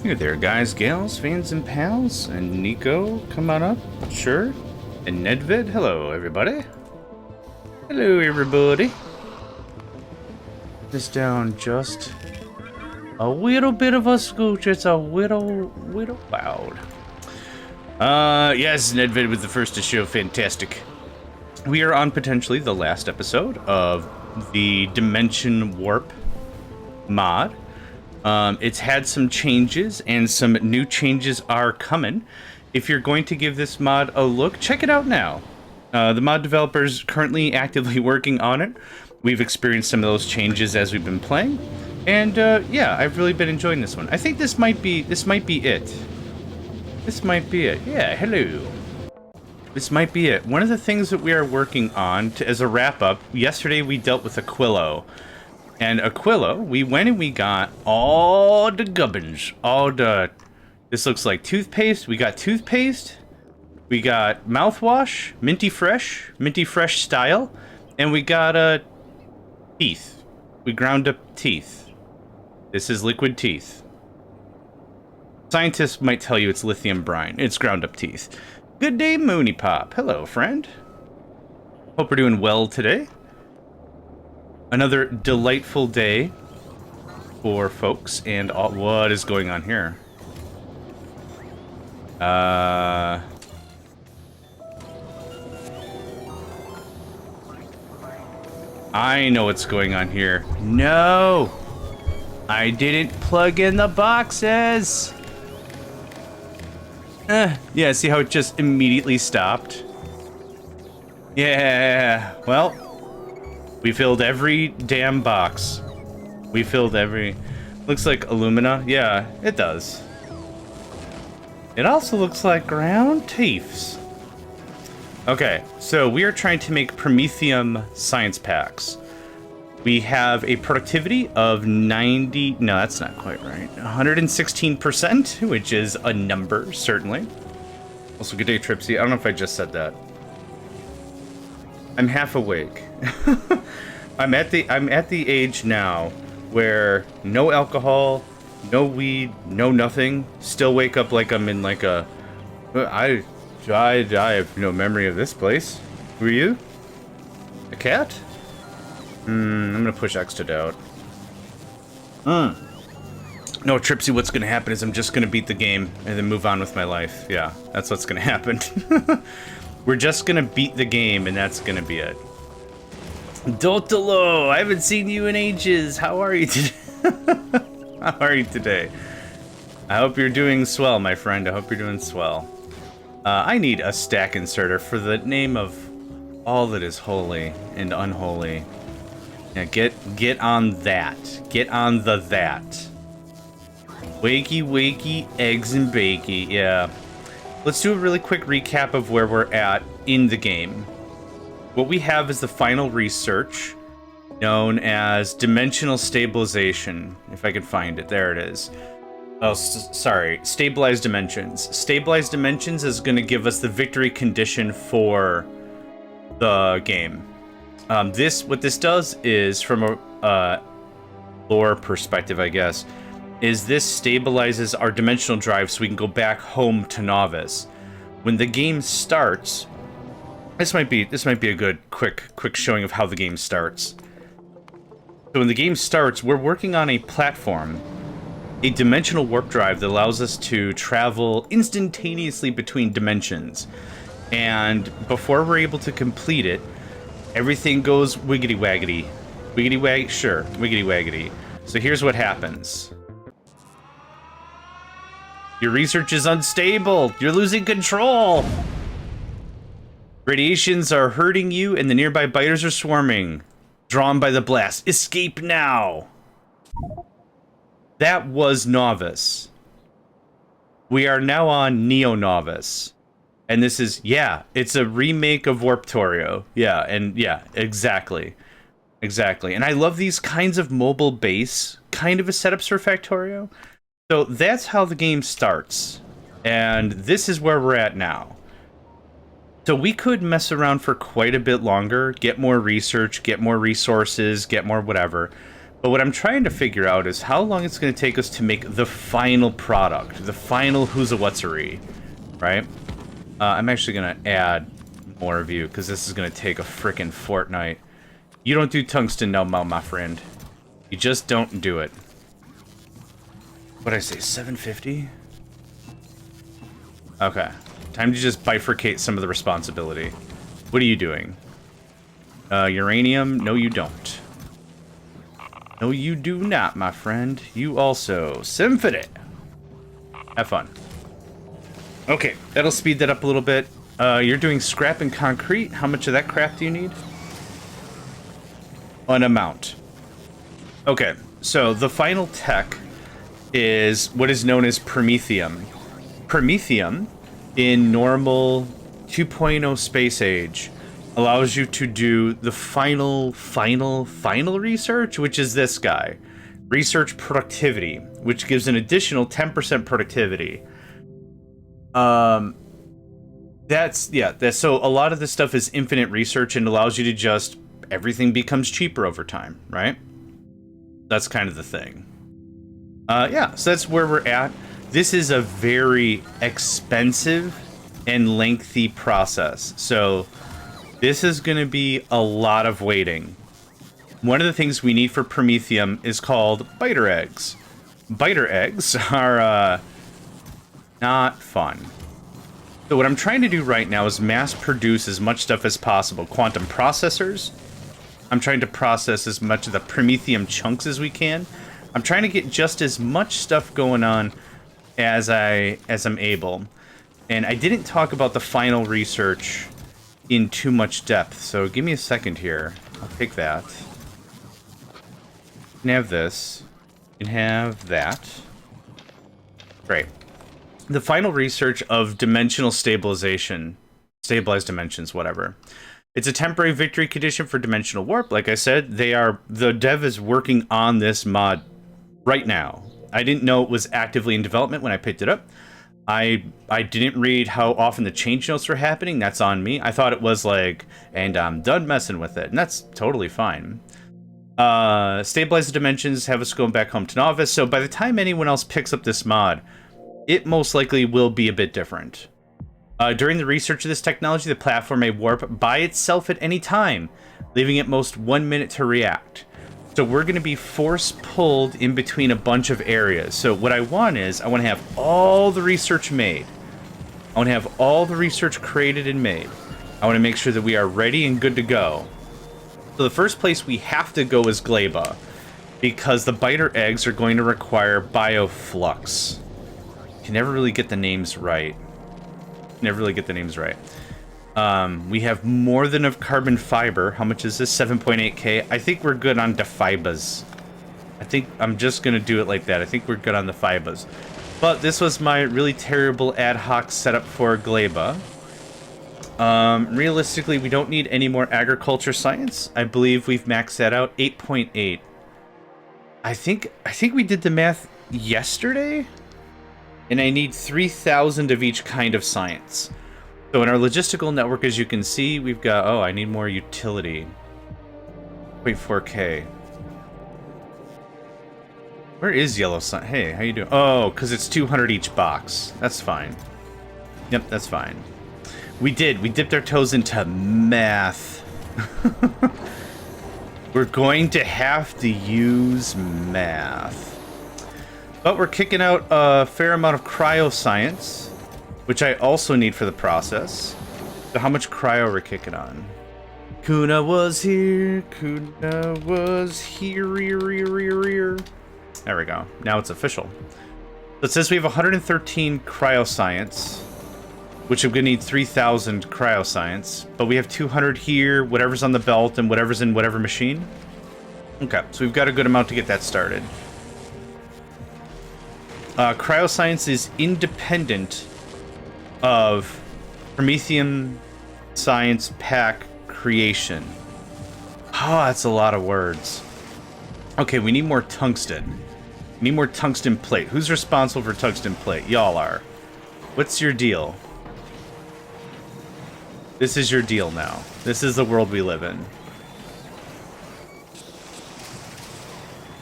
Hey there, guys, gals, fans, and pals. And Nico, come on up. Sure. And Nedvid, hello, everybody. Hello, everybody. This down just a little bit of a scooch. It's a little loud. Yes, Nedvid was the first to show. Fantastic. We are on potentially the last episode of the Dimension Warp mod. It's had some changes, and some new changes are coming. If you're going to give this mod a look, check it out now. The mod developer's currently actively working on it. We've experienced some of those changes as we've been playing, and yeah, I've really been enjoying this one. I think this might be it. This might be it. Yeah, hello. This might be it. One of the things that we are working on as a wrap-up, yesterday we dealt with Aquilo. And Aquilo, we went and we got all the gubbins. This looks like toothpaste. We got toothpaste. We got mouthwash, minty fresh style. And we got teeth. We ground up teeth. This is liquid teeth. Scientists might tell you it's lithium brine. It's ground up teeth. Good day, Mooney Pop. Hello, friend. Hope we're doing well today. Another delightful day for folks, and all, what is going on here? I know what's going on here. No! I didn't plug in the boxes! Yeah, see how it just immediately stopped? Yeah, well, we filled every damn box. We filled every... Looks like alumina. Yeah, it does. It also looks like ground teeths. Okay, so we are trying to make Promethium science packs. We have a productivity of 90... No, that's not quite right. 116%, which is a number, certainly. Also, good day, Tripsy. I don't know if I just said that. I'm half awake. I'm at the age now where no alcohol, no weed, no nothing. Still wake up like I'm in like a... I have no memory of this place. Who are you? A cat? I'm gonna push X to doubt. No, Tripsy, what's gonna happen is I'm just gonna beat the game and then move on with my life. Yeah, that's what's gonna happen. We're just gonna beat the game and that's gonna be it. Dotolo, I haven't seen you in ages. How are you today? How are you today? I hope you're doing swell, my friend. I hope you're doing swell. I need a stack inserter for the name of all that is holy and unholy. Yeah, get on that. Get on the that. Wakey, eggs and bakey. Yeah. Let's do a really quick recap of where we're at in the game. What we have is the final research, known as Dimensional Stabilization. If I can find it. There it is. Oh, sorry. Stabilized Dimensions. Stabilized Dimensions is going to give us the victory condition for the game. What this does is, from a lore perspective, I guess, is this stabilizes our dimensional drive so we can go back home to Novice. When the game starts, this might be a good quick showing of how the game starts. So when the game starts, we're working on a platform, a dimensional warp drive that allows us to travel instantaneously between dimensions. And before we're able to complete it, everything goes wiggity waggity. Wiggity wag, sure, wiggity waggity. So here's what happens. Your research is unstable. You're losing control. Radiations are hurting you and the nearby biters are swarming. Drawn by the blast. Escape now. That was Novice. We are now on Neo Novice. And this is, yeah, it's a remake of Warptorio. Yeah, and yeah, exactly. Exactly. And I love these kinds of mobile base kind of a setups for Factorio. So that's how the game starts. And this is where we're at now. So we could mess around for quite a bit longer, get more research, get more resources, get more whatever. But what I'm trying to figure out is how long it's going to take us to make the final product, the final who's-a-whatsery, right? I'm actually going to add more of you, because this is going to take a frickin' fortnight. You don't do tungsten no more, my friend. You just don't do it. What'd I say, 750? Okay. Time to just bifurcate some of the responsibility. What are you doing? Uranium? No, you don't. No, you do not, my friend. You also. Symphony! Have fun. Okay, that'll speed that up a little bit. You're doing scrap and concrete. How much of that crap do you need? An amount. Okay, so the final tech is what is known as Promethium. Promethium, in normal 2.0 space age, allows you to do the final research, which is this guy. Research productivity, which gives an additional 10% productivity. So a lot of this stuff is infinite research and allows you to just, everything becomes cheaper over time, right? That's kind of the thing. So that's where we're at. This is a very expensive and lengthy process. So this is going to be a lot of waiting. One of the things we need for Promethium is called biter eggs. Biter eggs are not fun. So what I'm trying to do right now is mass produce as much stuff as possible. Quantum processors. I'm trying to process as much of the Promethium chunks as we can. I'm trying to get just as much stuff going on as I'm able. And I didn't talk about the final research in too much depth, so give me a second here. I'll take that. You can have this. You can have that. Great. The final research of dimensional stabilization. Stabilized dimensions, whatever. It's a temporary victory condition for dimensional warp. Like I said, the dev is working on this mod right now. I didn't know it was actively in development when I picked it up. I didn't read how often the change notes were happening. That's on me. I thought it was like, and I'm done messing with it. And that's totally fine. Stabilize the dimensions, have us going back home to novice. So by the time anyone else picks up this mod, it most likely will be a bit different. During the research of this technology, the platform may warp by itself at any time, leaving at most 1 minute to react. So we're going to be force-pulled in between a bunch of areas. So what I want is, I want to have all the research made. I want to have all the research created and made. I want to make sure that we are ready and good to go. So the first place we have to go is Gleba, because the biter eggs are going to require bioflux. Can never really get the names right. We have more than enough carbon fiber. How much is this? 7.8k. I think we're good on the fibers. I think I'm just going to do it like that. I think we're good on the fibers. But this was my really terrible ad hoc setup for Gleba. Realistically, we don't need any more agriculture science. I believe we've maxed that out. 8.8. I think we did the math yesterday. And I need 3,000 of each kind of science. So in our logistical network, as you can see, we've got... Oh, I need more utility. 0.4k. Where is yellow sun? Hey, how you doing? Oh, because it's 200 each box. That's fine. Yep, that's fine. We dipped our toes into math. We're going to have to use math. But we're kicking out a fair amount of cryoscience, which I also need for the process. So how much cryo are we kicking on? Kuna was here. Kuna was here. There we go. Now it's official. So it says we have 113 cryoscience, which I'm going to need 3,000 cryoscience. But we have 200 here, whatever's on the belt, and whatever's in whatever machine. Okay, so we've got a good amount to get that started. Cryoscience is independent of Promethium science pack creation. Oh, that's a lot of words. Okay, we need more tungsten. We need more tungsten plate. Who's responsible for tungsten plate? Y'all are. What's your deal? This is your deal now. This is the world we live in.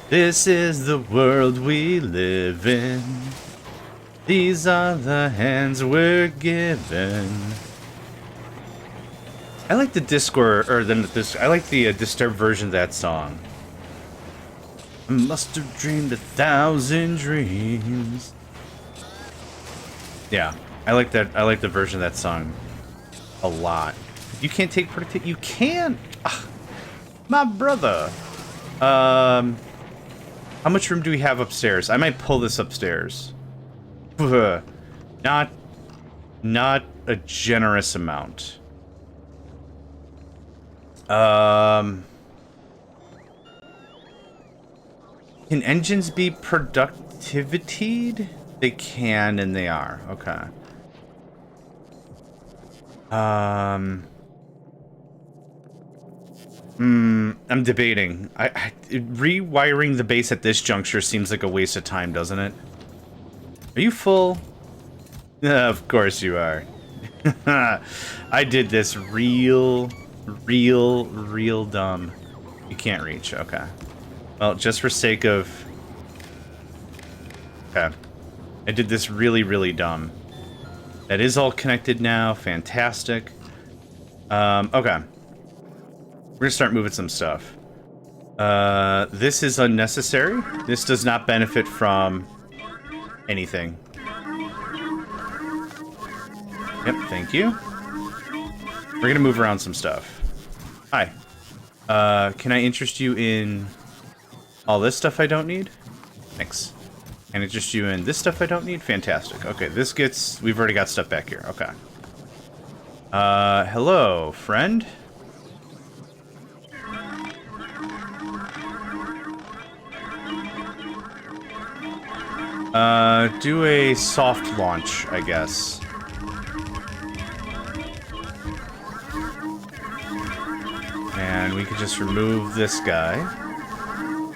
This is the world we live in. These are the hands we're given. I like the Discord, or I like the Disturbed version of that song. I must have dreamed 1,000 dreams. Yeah, I like that. I like the version of that song a lot. You can't take productivity. You can. Ugh, my brother. How much room do we have upstairs? I might pull this upstairs. Not a generous amount. Can engines be productivitied? They can and they are. Okay. I'm debating. Rewiring the base at this juncture seems like a waste of time, doesn't it? Are you full? Of course you are. I did this real dumb. You can't reach. Okay. Well, just for sake of... Okay. I did this really dumb. That is all connected now. Fantastic. Okay. We're gonna start moving some stuff. This is unnecessary. This does not benefit from anything. Yep, thank you. We're gonna move around some stuff. Hi. Can I interest you in all this stuff I don't need? Thanks. Can I interest you in this stuff I don't need? Fantastic. Okay, this gets... We've already got stuff back here. Okay. Hello, friend? Do a soft launch, I guess. And we could just remove this guy.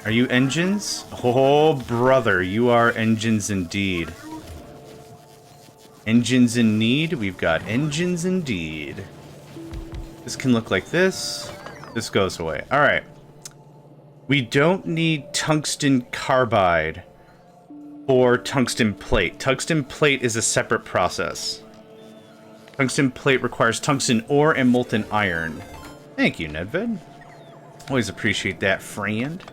Are you engines? Oh, brother, you are engines indeed. Engines in need? We've got engines indeed. This can look like this. This goes away. All right. We don't need tungsten carbide or tungsten plate. Tungsten plate is a separate process. Tungsten plate requires tungsten ore and molten iron. Thank you, Nedved. Always appreciate that, friend.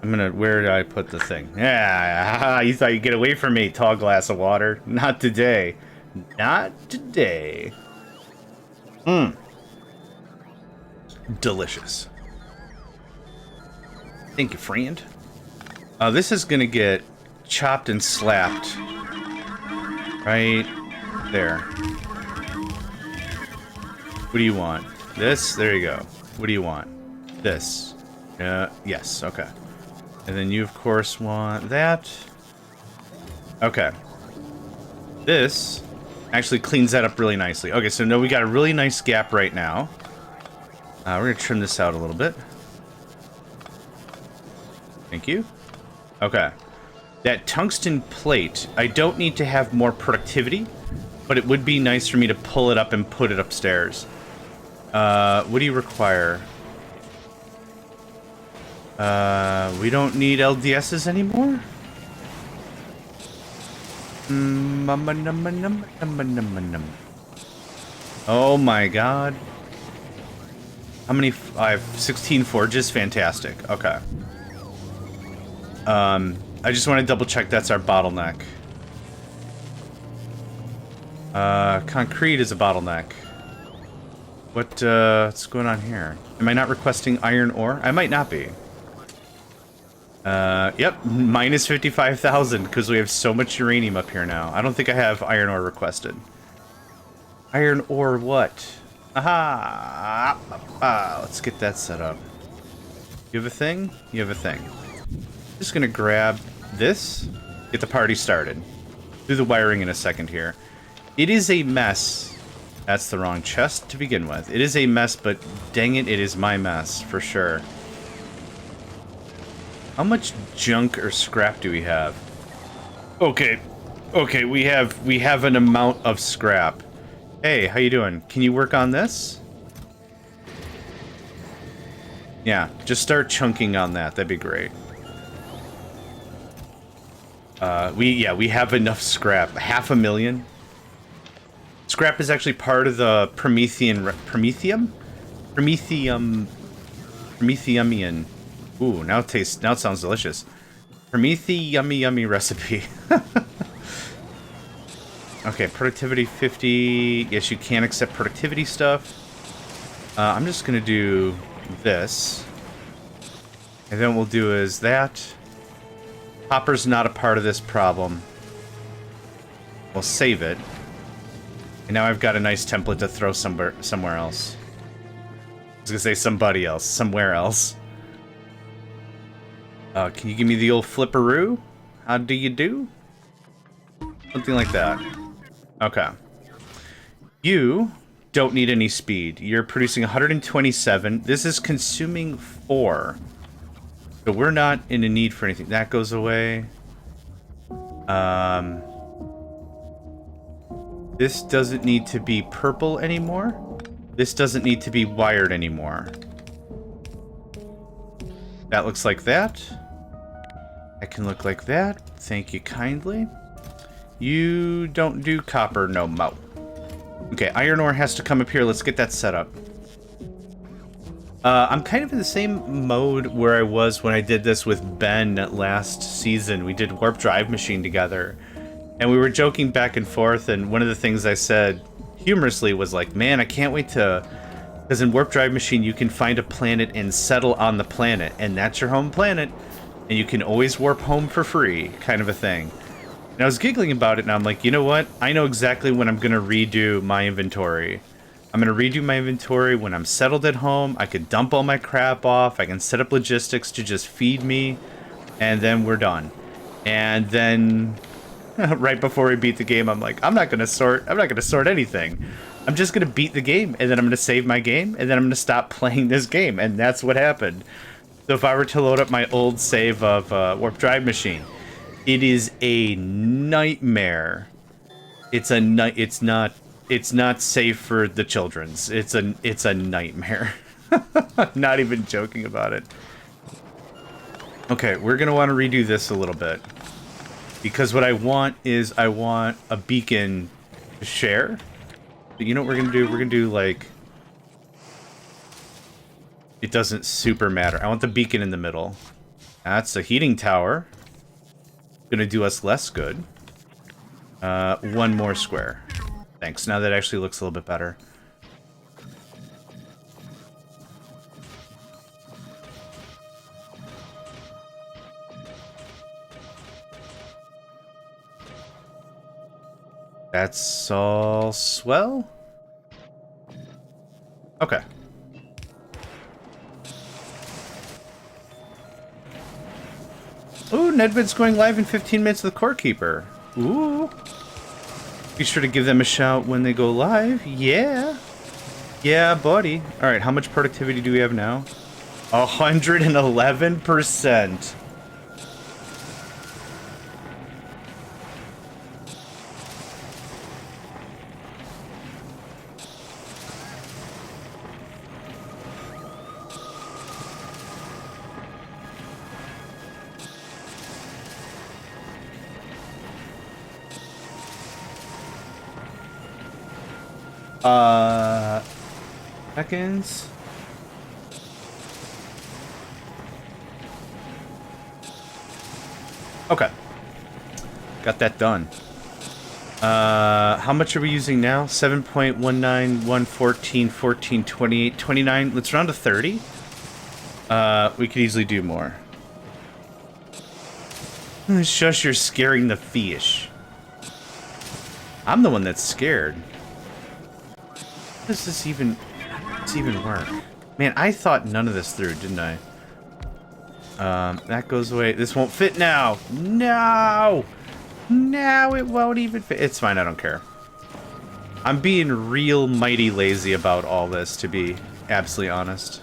I'm gonna... Where did I put the thing? Yeah, you thought you'd get away from me, tall glass of water. Not today. Not today. Mmm. Delicious. Thank you, friend. This is gonna get chopped and slapped. Right there. What do you want? This? There you go. What do you want? This. Yes, okay. And then you, of course, want that. Okay. This actually cleans that up really nicely. Okay, so now we got a really nice gap right now. We're going to trim this out a little bit. Thank you. Okay. That tungsten plate, I don't need to have more productivity, but it would be nice for me to pull it up and put it upstairs. What do you require? We don't need LDSs anymore? Oh my god. How many? I have 16 forges. Fantastic. Okay. I just want to double check that's our bottleneck. Concrete is a bottleneck. What's going on here? Am I not requesting iron ore? I might not be. Yep, minus 55,000 because we have so much uranium up here now. I don't think I have iron ore requested. Iron ore what? Aha! Let's get that set up. You have a thing? You have a thing. Just gonna grab this, get the party started. Do the wiring in a second here. It is a mess. That's the wrong chest to begin with. It is a mess, but dang it, it is my mess, for sure. How much junk or scrap do we have? Okay. Okay, we have an amount of scrap. Hey, how you doing? Can you work on this? Yeah, just start chunking on that. That'd be great. We have enough scrap. 500,000. Scrap is actually part of the Promethiumian. Ooh, now it sounds delicious. Yummy recipe. Okay, productivity 50. Yes, you can accept productivity stuff. I'm just gonna do this. And then what we'll do is that. Hopper's not a part of this problem. We'll save it. And now I've got a nice template to throw somewhere else. I was gonna say somebody else, somewhere else. Can you give me the old flipperoo? How do you do? Something like that. Okay. You don't need any speed. You're producing 127. This is consuming 4. So we're not in a need for anything. That goes away. This doesn't need to be purple anymore. This doesn't need to be wired anymore. That looks like that. That can look like that. Thank you kindly. You don't do copper no mo. Okay, iron ore has to come up here. Let's get that set up. I'm kind of in the same mode where I was when I did this with Ben last season. We did Warp Drive Machine together. And we were joking back and forth, and one of the things I said humorously was like, man, I can't wait to... Because in Warp Drive Machine, you can find a planet and settle on the planet, and that's your home planet. And you can always warp home for free, kind of a thing. And I was giggling about it, and I'm like, you know what? I know exactly when I'm going to redo my inventory. I'm going to redo my inventory when I'm settled at home. I could dump all my crap off. I can set up logistics to just feed me. And then we're done. And then right before we beat the game, I'm like, I'm not going to sort anything. I'm just going to beat the game. And then I'm going to save my game. And then I'm going to stop playing this game. And that's what happened. So if I were to load up my old save of Warp Drive Machine, it is a nightmare. It's not safe for the children's. It's a nightmare. Not even joking about it. Okay, we're gonna want to redo this a little bit. Because what I want is I want a beacon to share. But you know what we're gonna do? We're gonna do like... It doesn't super matter. I want the beacon in the middle. That's a heating tower. Gonna do us less good. One more square. Thanks. Now that actually looks a little bit better. That's all swell? Okay. Ooh, Nedved's going live in 15 minutes with the Core Keeper. Ooh. Be sure to give them a shout when they go live. Yeah. Yeah, buddy. Alright, how much productivity do we have now? 111%. Seconds. Okay. Got that done. How much are we using now? 7.19, 114, 14, 28, 29. Let's round to 30. We could easily do more. Shush, you're scaring the fish. I'm the one that's scared. How does this even work? Man, I thought none of this through, didn't I? That goes away. This won't fit now. No! No, it won't even fit. It's fine, I don't care. I'm being real mighty lazy about all this, to be absolutely honest.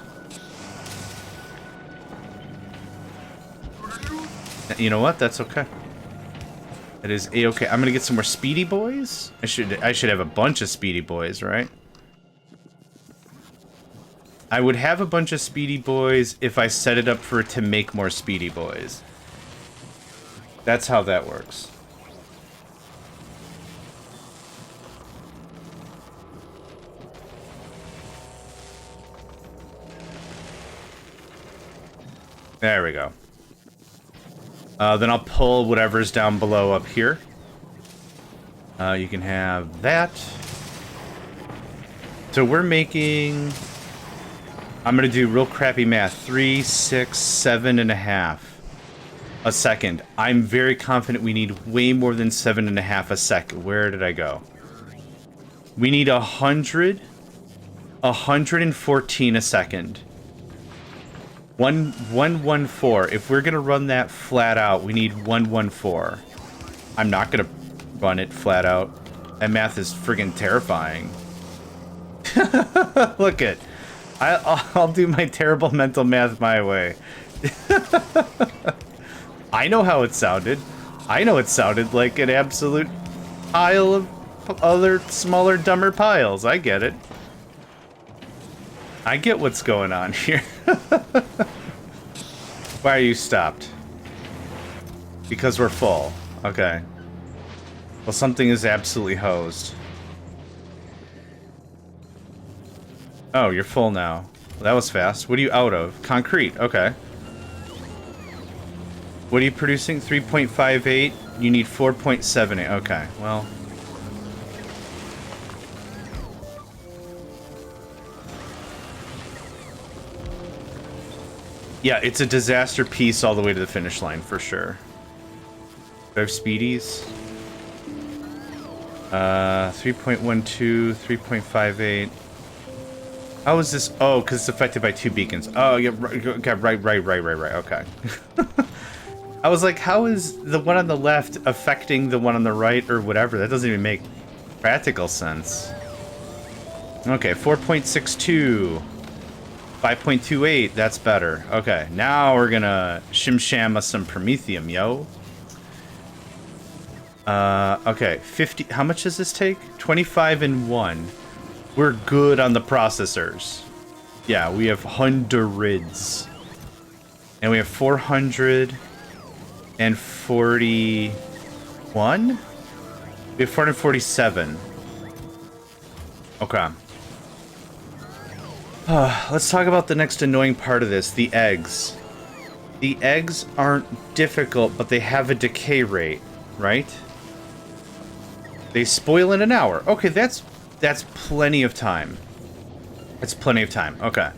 You know what? That's okay. It is a-okay. I'm gonna get some more speedy boys. I should have a bunch of speedy boys, right? I would have a bunch of speedy boys if I set it up for it to make more speedy boys. That's how that works. There we go. Then I'll pull whatever's down below up here. You can have that. So we're making... I'm gonna do real crappy math. 3, 6, 7.5 a second. I'm very confident we need way more than 7.5 a second. Where did I go? We need 114 a second. 114. If we're gonna run that flat out, we need 114. I'm not gonna run it flat out. That math is friggin' terrifying. Look it. I'll do my terrible mental math my way. I know how it sounded. I know it sounded like an absolute pile of other smaller, dumber piles. I get it. I get what's going on here. Why are you stopped? Because we're full. Okay. Well, something is absolutely hosed. Oh, you're full now. Well, that was fast. What are you out of? Concrete. Okay. What are you producing? 3.58. You need 4.78. Okay, well... yeah, it's a disaster piece all the way to the finish line, for sure. Do I have speedies? 3.12, 3.58. How is this? Oh, because it's affected by 2 beacons. Oh, yeah, right. Okay. I was like, how is the one on the left affecting the one on the right or whatever? That doesn't even make practical sense. Okay, 4.62. 5.28, that's better. Okay, now we're gonna shim-sham us some Promethium, yo. Okay, 50, how much does this take? 25 and 1. We're good on the processors. Yeah, we have hundreds. And we have 441? We have 447. Okay. Let's talk about the next annoying part of this, the eggs. The eggs aren't difficult, but they have a decay rate, right? They spoil in an hour. Okay, that's plenty of time. That's plenty of time. Okay.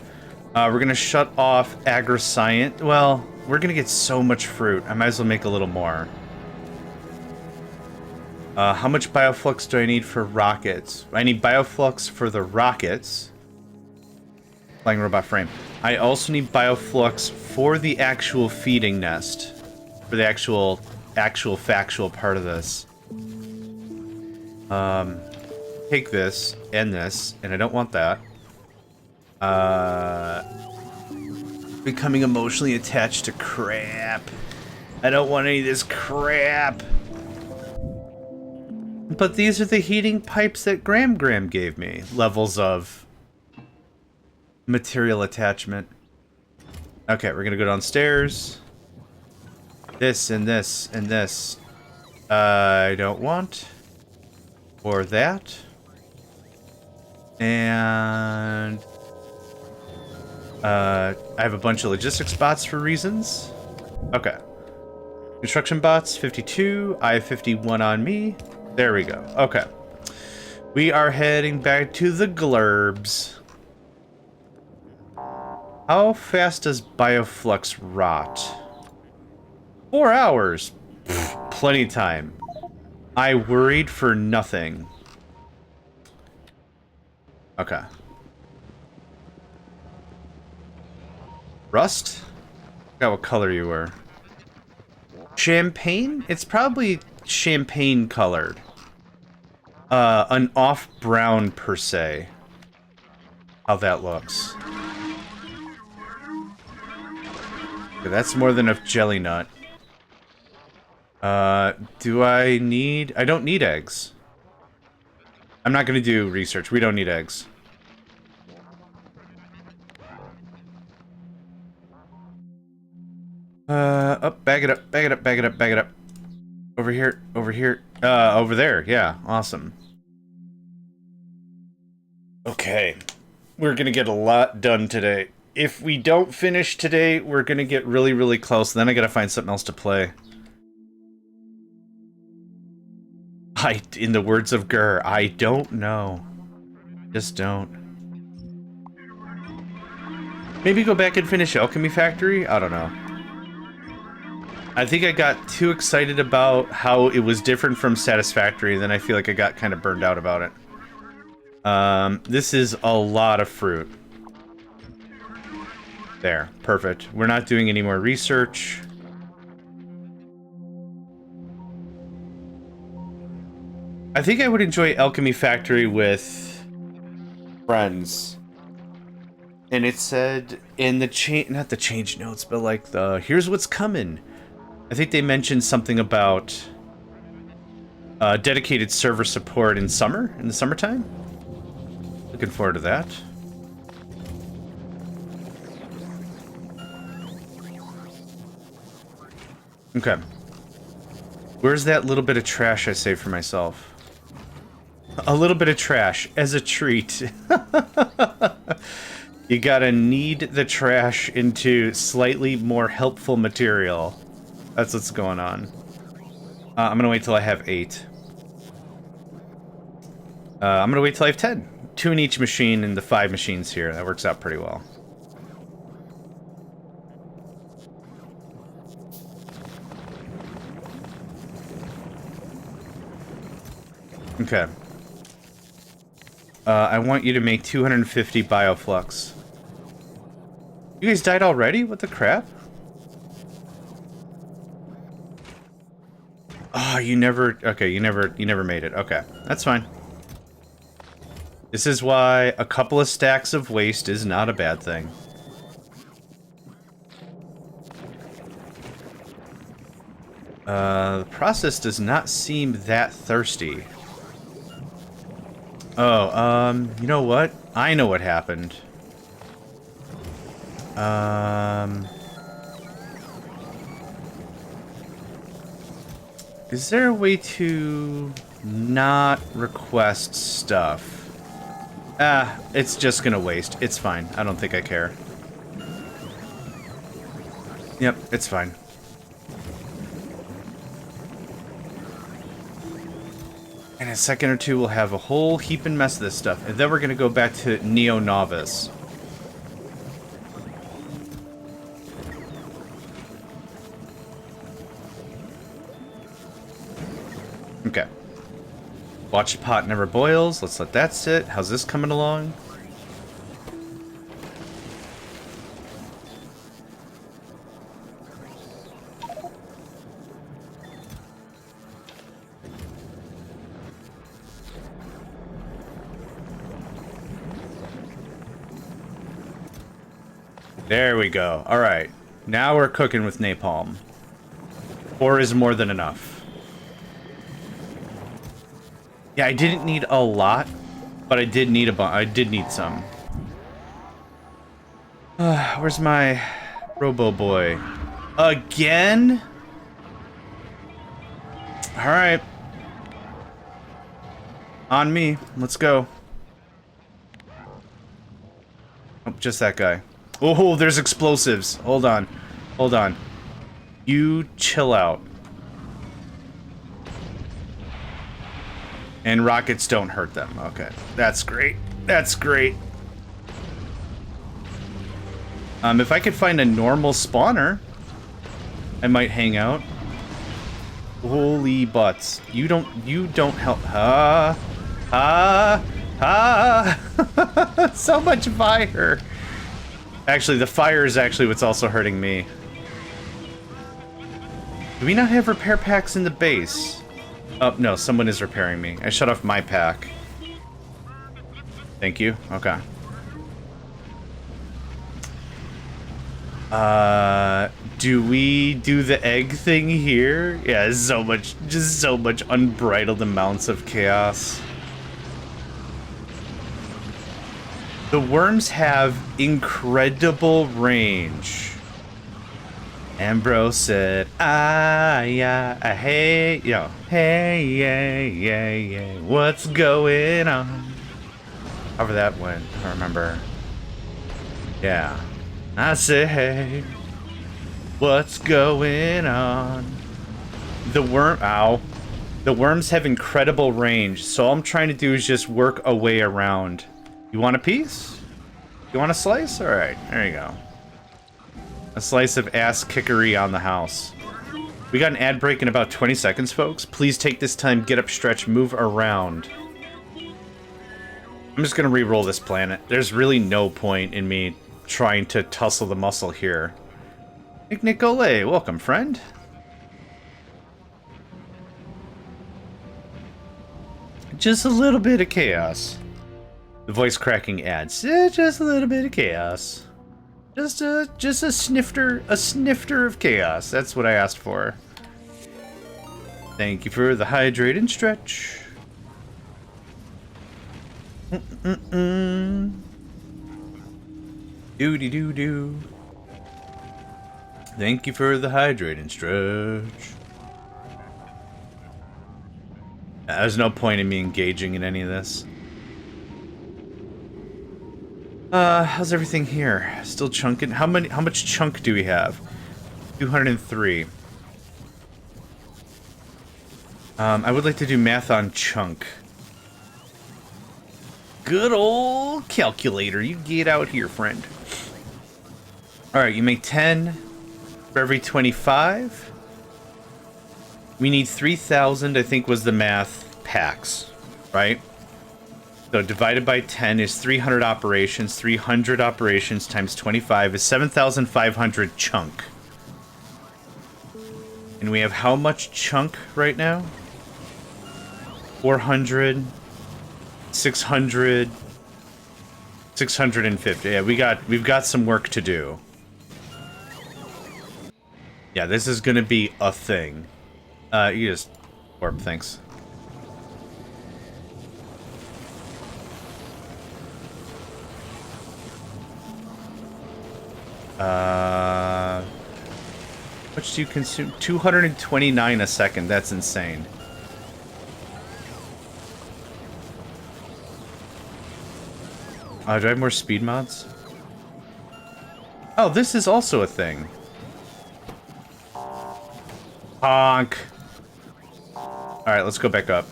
We're gonna shut off Agri-Science. Well, we're gonna get so much fruit. I might as well make a little more. How much bioflux do I need for rockets? I need bioflux for the rockets. Flying robot frame. I also need bioflux for the actual feeding nest. For the actual factual part of this. Take this and this, and I don't want that. Becoming emotionally attached to crap. I don't want any of this crap. But these are the heating pipes that Graham gave me. Levels of material attachment. Okay, we're gonna go downstairs. This and this and this. I don't want. Or that. And I have a bunch of logistics bots for reasons. Okay. Construction bots, 52. I have 51 on me. There we go. Okay. We are heading back to the Glurbs. How fast does bioflux rot? 4 hours. Pfft, plenty of time. I worried for nothing. Okay. Rust? I forgot what color you were. Champagne? It's probably champagne colored. An off brown per se. How that looks. Okay, that's more than a jelly nut. Do I need... I don't need eggs. I'm not gonna do research. We don't need eggs. Bag it up, bag it up, bag it up, bag it up. over here, over there. Yeah, awesome. Okay, we're gonna get a lot done today. If we don't finish today, we're gonna get really, really close. Then I gotta find something else to play. In the words of Gurr, I don't know. Just don't. Maybe go back and finish Alchemy Factory? I don't know. I think I got too excited about how it was different from Satisfactory, then I feel like I got kind of burned out about it. This is a lot of fruit. There, perfect. We're not doing any more research. I think I would enjoy Alchemy Factory with friends. And it said in the not the change notes, but like the here's what's coming. I think they mentioned something about dedicated server support in the summertime. Looking forward to that. Okay. Where's that little bit of trash I saved for myself? A little bit of trash as a treat. You gotta knead the trash into slightly more helpful material. That's what's going on. I'm gonna wait till I have 8. I'm gonna wait till I have 10. 2 in each machine and the 5 machines here. That works out pretty well. Okay. I want you to make 250 bioflux. You guys died already? What the crap? Oh, you never... Okay, you never made it. Okay, that's fine. This is why a couple of stacks of waste is not a bad thing. The process does not seem that thirsty. Oh, you know what? I know what happened. Is there a way to not request stuff? It's just gonna waste. It's fine. I don't think I care. Yep, it's fine. In a second or two, we'll have a whole heap and mess of this stuff. And then we're gonna go back to Neo Novice. Okay. Watch the pot never boils. Let's let that sit. How's this coming along? There we go. All right. Now we're cooking with napalm. 4 is more than enough. Yeah, I didn't need a lot, but I did need I did need some. Where's my Robo Boy? Again? All right. On me. Let's go. Oh, just that guy. Oh, there's explosives. Hold on. Hold on. You chill out. And rockets don't hurt them. Okay. That's great. That's great. If I could find a normal spawner, I might hang out. Holy butts. You don't help. So much fire. Actually, the fire is actually what's also hurting me. Do we not have repair packs in the base? Oh, no, someone is repairing me. I shut off my pack. Thank you. Okay. Do we do the egg thing here? Yeah, so much, just so much unbridled amounts of chaos. The worms have incredible range. Ambrose said, yeah, hey, yo, hey, yeah, what's going on? However that went, I don't remember. Yeah. I say, hey, what's going on? The worm, ow. The worms have incredible range, so all I'm trying to do is just work a way around. You want a piece? You want a slice? Alright, there you go. A slice of ass kickery on the house. We got an ad break in about 20 seconds, folks. Please take this time, get up, stretch, move around. I'm just gonna re-roll this planet. There's really no point in me trying to tussle the muscle here. Nick Nicolay, welcome, friend. Just a little bit of chaos. The voice cracking adds, just a little bit of chaos. Just a snifter of chaos. That's what I asked for. Thank you for the hydrate and stretch. Doody doo doo. Thank you for the hydrate and stretch. There's no point in me engaging in any of this. How's everything here? Still chunking? How much chunk do we have? 203. I would like to do math on chunk. Good old calculator. You get out here, friend. Alright, you make 10 for every 25. We need 3,000, I think was the math, packs, right? So divided by 10 is 300 operations. 300 operations times 25 is 7,500 chunk. And we have how much chunk right now? 400, 600, 650. Yeah, we've got some work to do. Yeah, this is gonna be a thing. You just warp, thanks. How much do you consume? 229 a second. That's insane. Do I have more speed mods? Oh, this is also a thing. Honk. Alright, let's go back up.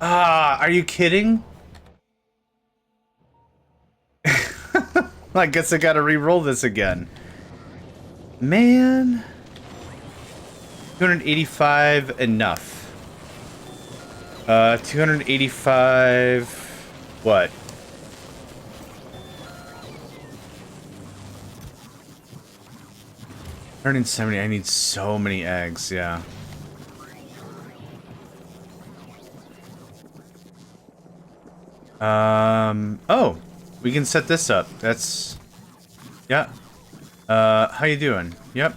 Are you kidding? I guess I gotta re-roll this again. Man. 285, enough. 285... What? 170, I need so many eggs, yeah. Oh, we can set this up. That's, yeah. How you doing? Yep.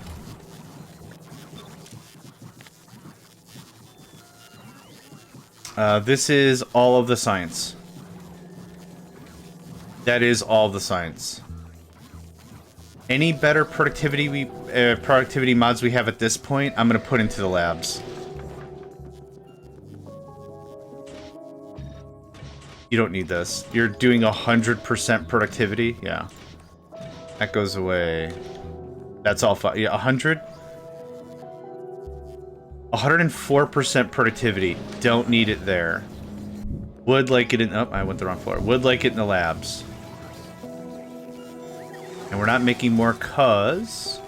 This is all of the science. That is all the science. Any better productivity productivity mods we have at this point, I'm gonna put into the labs. You don't need this. You're doing 100% productivity? Yeah. That goes away. That's all fine. Yeah, 100? 104% productivity. Don't need it there. Would like it in... Oh, I went the wrong floor. Would like it in the labs. And we're not making more cause...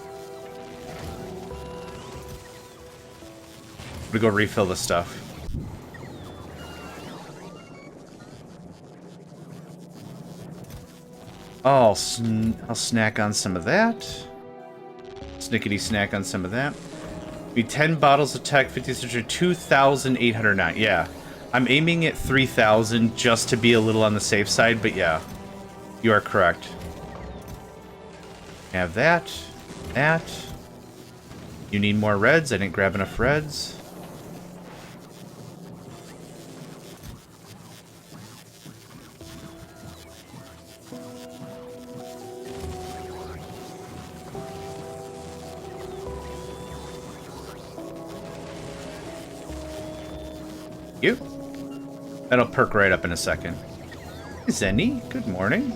I'm gonna go refill the stuff. Oh, I'll snack on some of that. Snickety snack on some of that. Be 10 bottles of tech, 50 2,809. Yeah. I'm aiming at 3,000 just to be a little on the safe side, but yeah. You are correct. Have that. That. You need more reds. I didn't grab enough reds. you. That'll perk right up in a second. Zenny, good morning.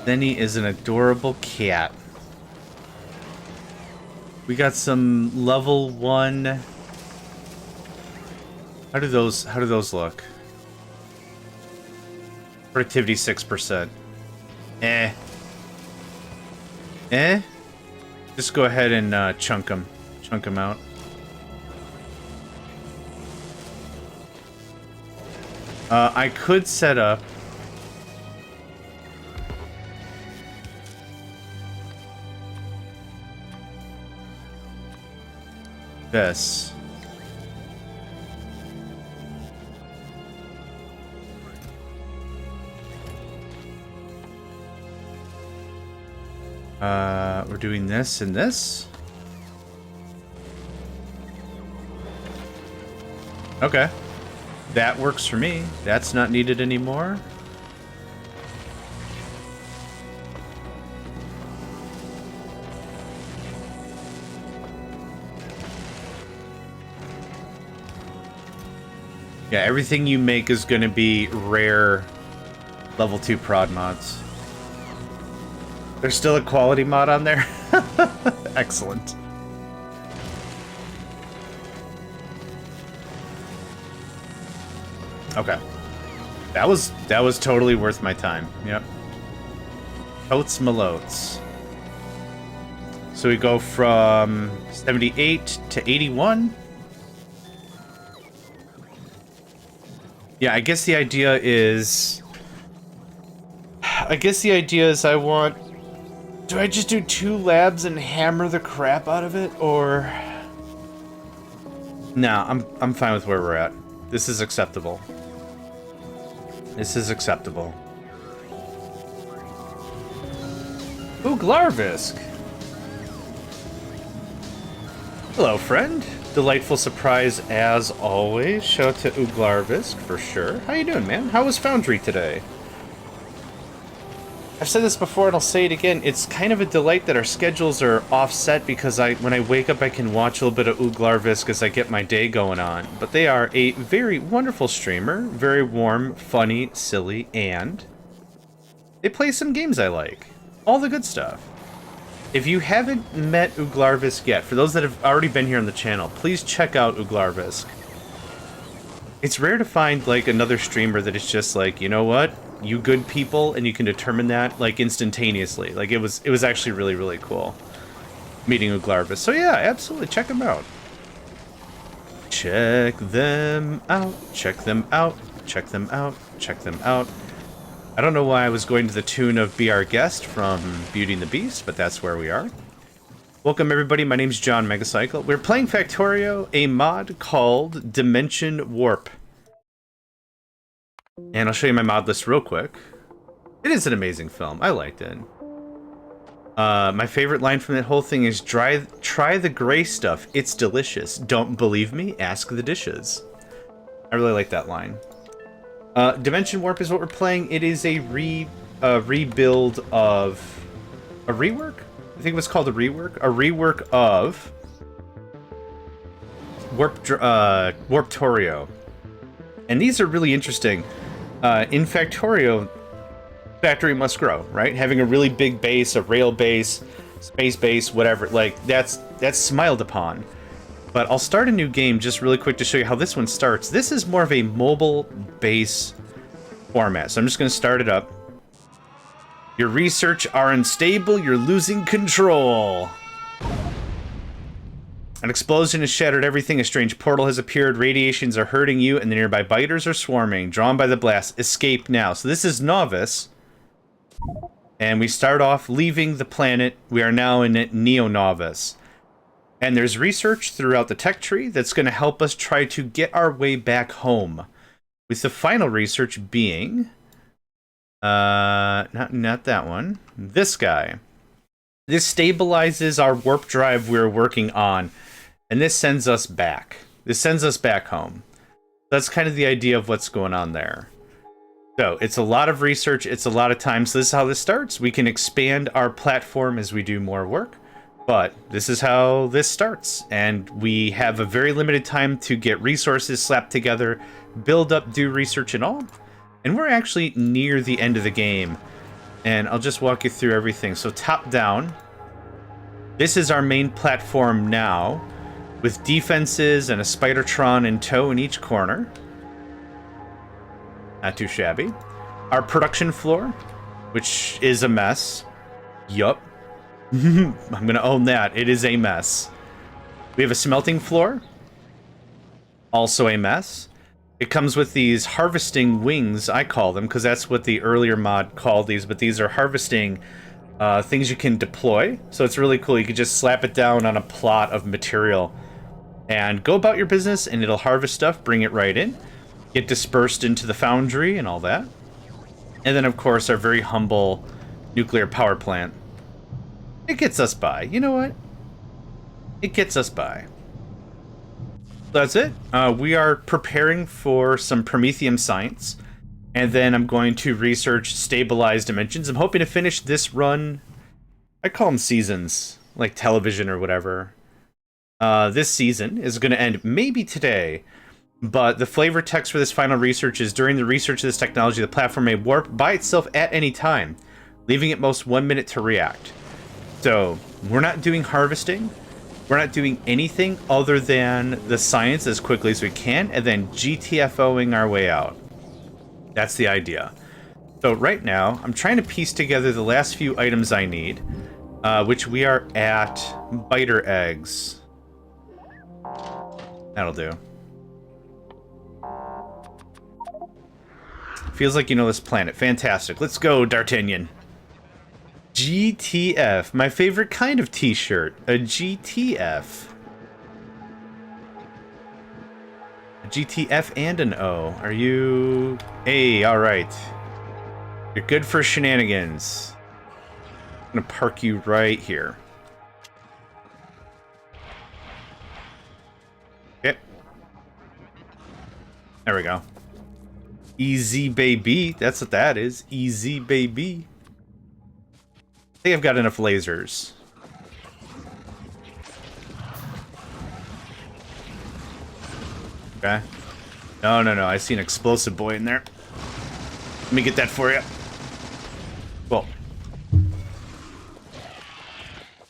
Zenny is an adorable cat. We got some level 1. How do those look? Productivity 6%. Eh. Just go ahead and chunk them out. I could set up this. We're doing this and this. Okay. That works for me. That's not needed anymore. Yeah, everything you make is going to be rare level 2 prod mods. There's still a quality mod on there? Excellent. Okay. That was totally worth my time. Yep. Totes malotes. So we go from 78 to 81. Yeah, I guess the idea is I want... Do I just do 2 labs and hammer the crap out of it, or... Nah, I'm fine with where we're at. This is acceptable. This is acceptable. Uglarvisk! Hello, friend. Delightful surprise as always. Shout out to Uglarvisk for sure. How you doing, man? How was Foundry today? I've said this before and I'll say it again. It's kind of a delight that our schedules are offset because when I wake up I can watch a little bit of Uglarvisk as I get my day going on. But they are a very wonderful streamer, very warm, funny, silly, and they play some games I like. All the good stuff. If you haven't met Uglarvisk yet, for those that have already been here on the channel, please check out Uglarvisk. It's rare to find like another streamer that is just like, you know what? You good people, and you can determine that like instantaneously. Like it was actually really, really cool meeting Uglarvisk. So yeah, absolutely check them out. Check them out. Check them out. Check them out. Check them out. I don't know why I was going to the tune of Be Our Guest from Beauty and the Beast, but that's where we are. Welcome everybody, my name's JohnMegacycle. We're playing Factorio, a mod called Dimension Warp. And I'll show you my mod list real quick. It is an amazing film. I liked it. My favorite line from that whole thing is, try the gray stuff. It's delicious. Don't believe me? Ask the dishes. I really like that line. Dimension Warp is what we're playing. It is a rebuild of... A rework? I think it was called a rework. A rework of... Warptorio. And these are really interesting. In Factorio, factory must grow, right? Having a really big base, a rail base, space base, whatever, like that's smiled upon. But I'll start a new game just really quick to show you how this one starts. This is more of a mobile base format, so I'm just going to start it up. Your research are unstable, you're losing control. An explosion has shattered everything, a strange portal has appeared, radiations are hurting you, and the nearby biters are swarming, drawn by the blast. Escape now. So this is Novice. And we start off leaving the planet. We are now in Neo-Novice. And there's research throughout the tech tree that's going to help us try to get our way back home. With the final research being... not that one. This guy. This stabilizes our warp drive we're working on. And this sends us back. This sends us back home. That's kind of the idea of what's going on there. So, it's a lot of research, it's a lot of time. So this is how this starts. We can expand our platform as we do more work. But this is how this starts, and we have a very limited time to get resources slapped together, build up, do research and all, and we're actually near the end of the game. And I'll just walk you through everything. So top down, this is our main platform now, with defenses and a Spidertron in tow in each corner. Not too shabby. Our production floor, which is a mess. Yup. I'm gonna own that. It is a mess. We have a smelting floor. Also a mess. It comes with these harvesting wings, I call them, because that's what the earlier mod called these, but these are harvesting things you can deploy. So it's really cool. You can just slap it down on a plot of material and go about your business, and it'll harvest stuff, bring it right in, get dispersed into the foundry and all that. And then, of course, our very humble nuclear power plant. It gets us by. You know what? It gets us by. That's it. We are preparing for some Prometheum science, and then I'm going to research stabilized dimensions. I'm hoping to finish this run. I call them seasons, like television or whatever. This season is going to end maybe today, but the flavor text for this final research is: during the research of this technology, the platform may warp by itself at any time, leaving at most 1 minute to react. So we're not doing harvesting. We're not doing anything other than the science as quickly as we can, and then GTFOing our way out. That's the idea. So right now, I'm trying to piece together the last few items I need, which we are at biter eggs. That'll do. Feels like you know this planet. Fantastic. Let's go, D'Artagnan. GTF, my favorite kind of t-shirt, a GTF. A GTF and an O. Are you... Hey, alright. You're good for shenanigans. I'm gonna park you right here. Okay. There we go. Easy, baby. That's what that is. Easy, baby. I think I've got enough lasers. Okay. No, no, no. I see an explosive boy in there. Let me get that for you. Cool.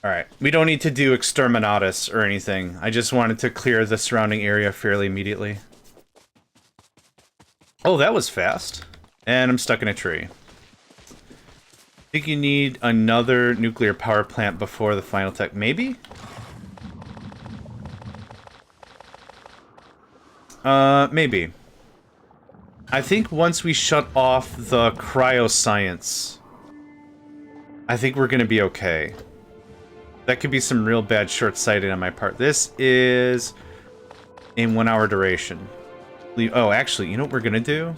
Alright. We don't need to do exterminatus or anything. I just wanted to clear the surrounding area fairly immediately. Oh, that was fast. And I'm stuck in a tree. I think you need another nuclear power plant before the final tech. Maybe? Maybe. I think once we shut off the cryoscience, I think we're gonna be okay. That could be some real bad short-sighted on my part. This is in 1 hour duration. Oh, actually, you know what we're gonna do?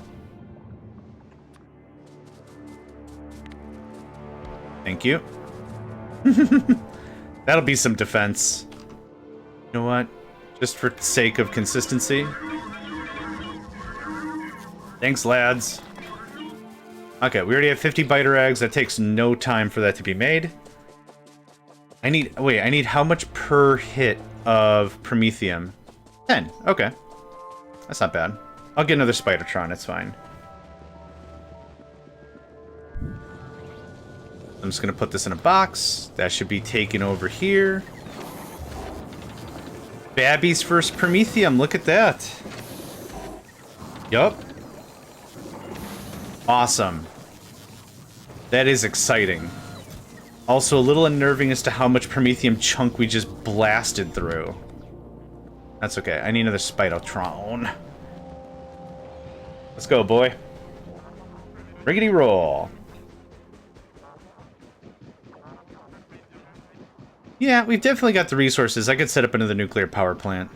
Thank you. That'll be some defense. You know what? Just for sake of consistency. Thanks, lads. Okay, we already have 50 biter eggs. That takes no time for that to be made. I need how much per hit of Prometheum? 10. Okay. That's not bad. I'll get another Spidertron. It's fine. I'm just going to put this in a box. That should be taken over here. Babby's first Prometheum. Look at that. Yup. Awesome. That is exciting. Also a little unnerving as to how much Prometheum chunk we just blasted through. That's okay. I need another Spidertron. Let's go, boy. Riggedy roll. Yeah, we've definitely got the resources. I could set up another nuclear power plant.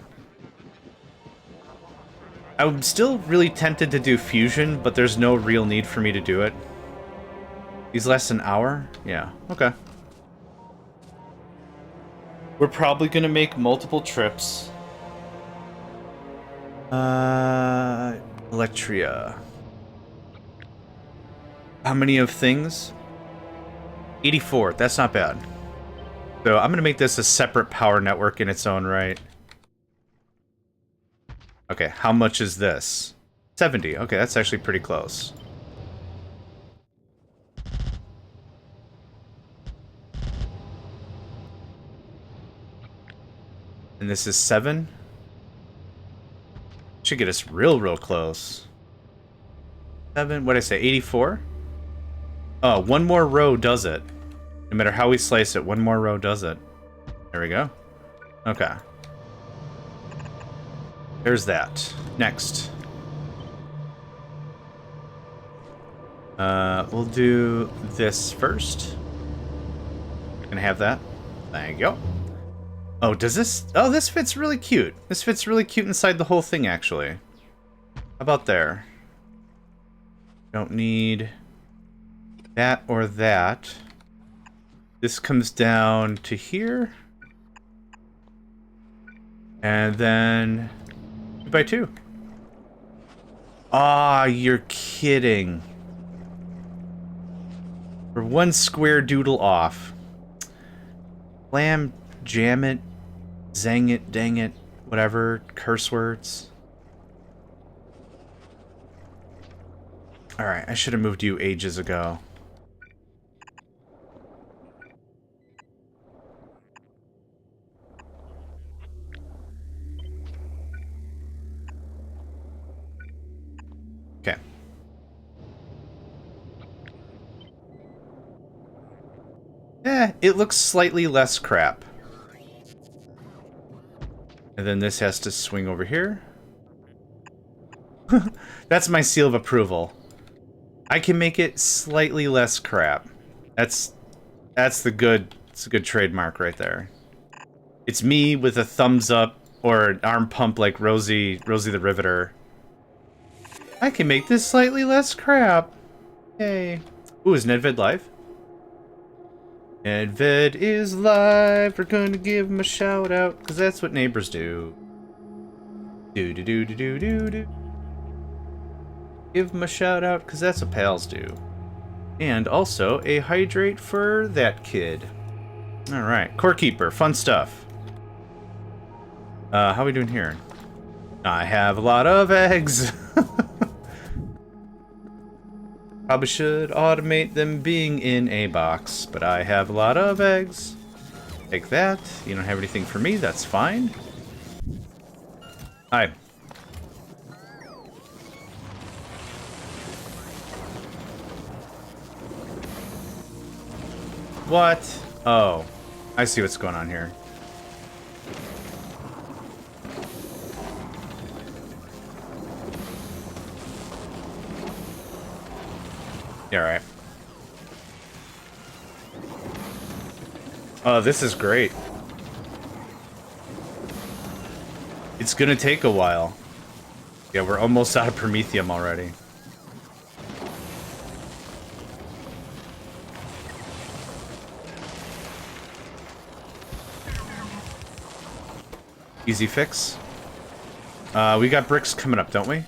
I'm still really tempted to do fusion, but there's no real need for me to do it. These last an hour? Yeah, okay. We're probably gonna make multiple trips. Electria. How many of things? 84, that's not bad. So I'm gonna make this a separate power network in its own right. Okay, how much is this? 70. Okay, that's actually pretty close. And this is 7. Should get us real close. 7, what did I say, 84? Oh, one more row does it. No matter how we slice it, one more row does it. There we go. Okay. There's that. Next. We'll do this first. Gonna have that. Thank you. Oh, does this... Oh, this fits really cute. This fits really cute inside the whole thing, actually. How about there? Don't need that or that. This comes down to here. And then 2x2. Ah, you're kidding. We're one square doodle off. Slam, jam it, zang it, dang it, whatever, curse words. Alright, I should have moved you ages ago. Okay. It looks slightly less crap. And then this has to swing over here. That's my seal of approval. I can make it slightly less crap. It's a good trademark right there. It's me with a thumbs up or an arm pump like Rosie the Riveter. I can make this slightly less crap. Yay. Ooh, is Nedved live? Nedved is live. We're gonna give him a shout out, because that's what neighbors do. Do. Give him a shout out, because that's what pals do. And also a hydrate for that kid. Alright, Core Keeper, fun stuff. How are we doing here? I have a lot of eggs. Probably should automate them being in a box, but I have a lot of eggs. Take that. You don't have anything for me, that's fine. Hi. What? Oh, I see what's going on here. Yeah, right. Oh, this is great. It's gonna take a while. Yeah, we're almost out of Promethium already. Easy fix. We got bricks coming up, don't we?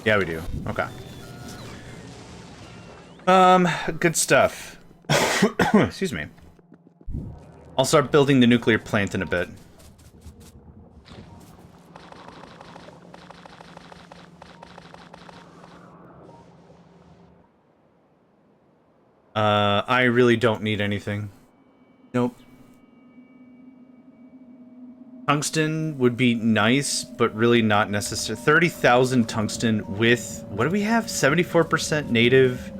Yeah, we do. Okay. Good stuff. Excuse me. I'll start building the nuclear plant in a bit. I really don't need anything. Nope. Tungsten would be nice, but really not necessary. 30,000 tungsten with... What do we have? 74% native...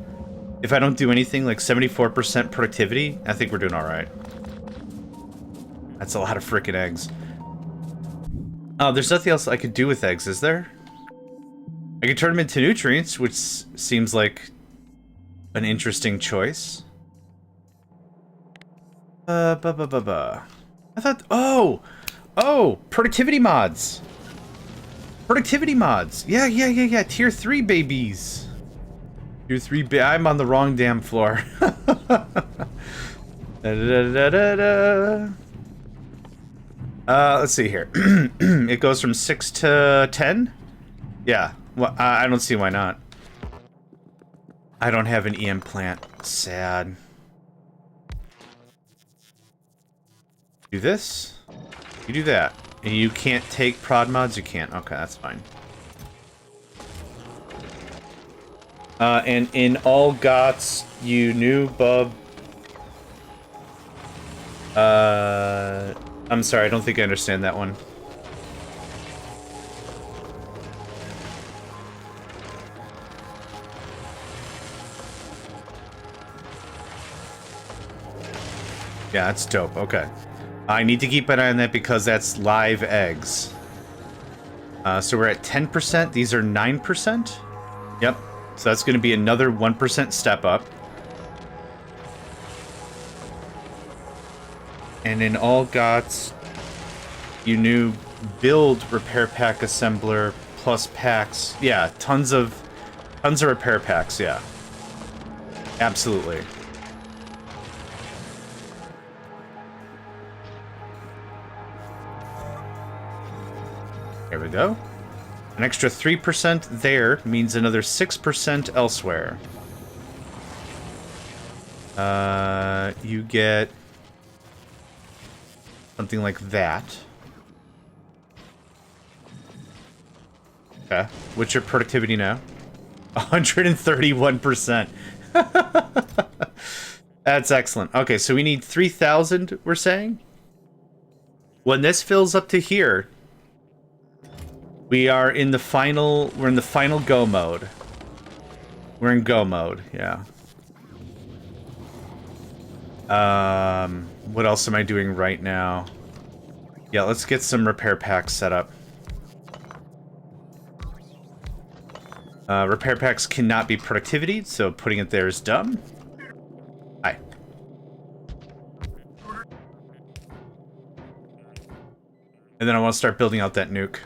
If I don't do anything, like 74% productivity, I think we're doing alright. That's a lot of frickin' eggs. Oh, there's nothing else I could do with eggs, is there? I could turn them into nutrients, which seems like an interesting choice. I thought... Oh! Productivity mods! Productivity mods! Yeah. Tier 3 babies! Tier 3 I'm on the wrong damn floor. Let's see here. It goes from 6 to 10? Yeah. Well, I don't see why not. I don't have an EM plant. Sad. Do this. You do that. And you can't take prod mods? You can't. Okay, that's fine. And in all gots, you knew, bub. I'm sorry, I don't think I understand that one. Yeah, that's dope. Okay. I need to keep an eye on that because that's live eggs. So we're at 10%. These are 9%. Yep. So that's going to be another 1% step up. And in all gots, you knew build repair pack assembler plus packs. Yeah, tons of repair packs. Yeah. Absolutely. There we go. An extra 3% there means another 6% elsewhere. You get something like that. Okay. What's your productivity now? 131%. That's excellent. Okay, so we need 3,000, we're saying? When this fills up to here, we're in the final go mode. We're in go mode, yeah. What else am I doing right now? Yeah, let's get some repair packs set up. Repair packs cannot be productivity, so putting it there is dumb. Hi. And then I want to start building out that nuke.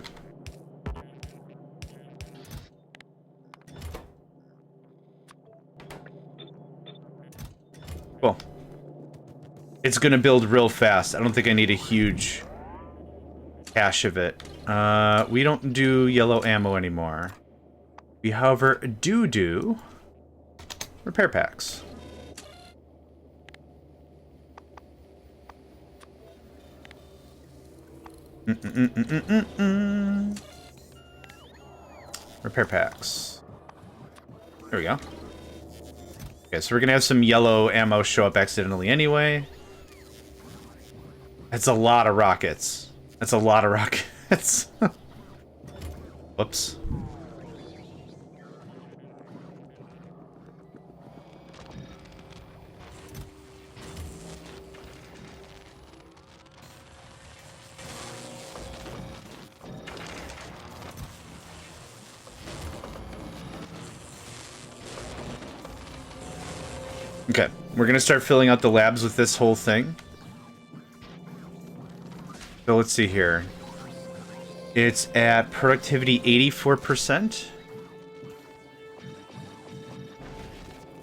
Cool. It's gonna build real fast. I don't think I need a huge cache of it. We don't do yellow ammo anymore. We, however, do repair packs. Repair packs. There we go. Okay, so we're gonna have some yellow ammo show up accidentally anyway. That's a lot of rockets. That's a lot of rockets. Whoops. Okay, we're gonna start filling out the labs with this whole thing. So let's see here. It's at productivity 84%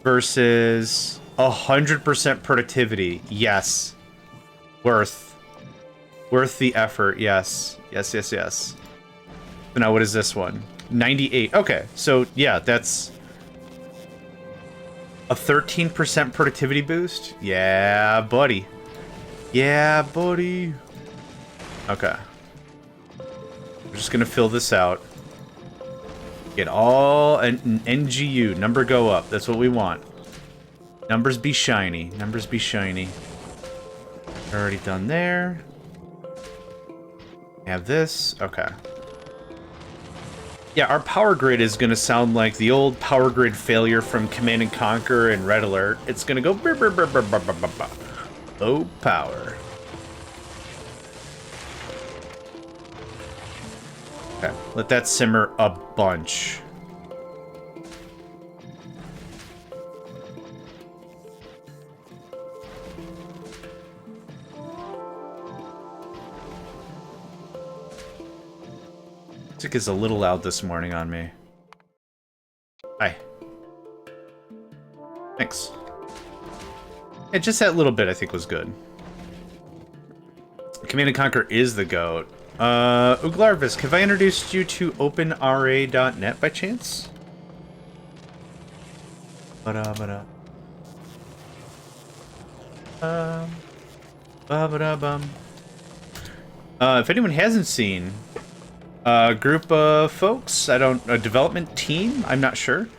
versus 100% productivity. Yes. Worth the effort. Yes. Yes, yes, yes. So now what is this one? 98. Okay, so yeah, that's a 13% productivity boost? Yeah, buddy. Yeah, buddy. Okay. We're just gonna fill this out. Get all an NGU. Number go up. That's what we want. Numbers be shiny. Numbers be shiny. Already done there. Have this. Okay. Yeah, our power grid is going to sound like the old power grid failure from Command & Conquer and Red Alert. It's going to go brr, brr, brr, brr, brr, brr, brr. Low power. Okay, let that simmer a bunch. Music is a little loud this morning on me. Hi. Thanks. Yeah, just that little bit I think was good. Command & Conquer is the GOAT. Uglarvis, have I introduced you to openra.net by chance? Ba-da-ba-da. Ba-ba-da-bum. If anyone hasn't seen, a group of folks, a development team, I'm not sure,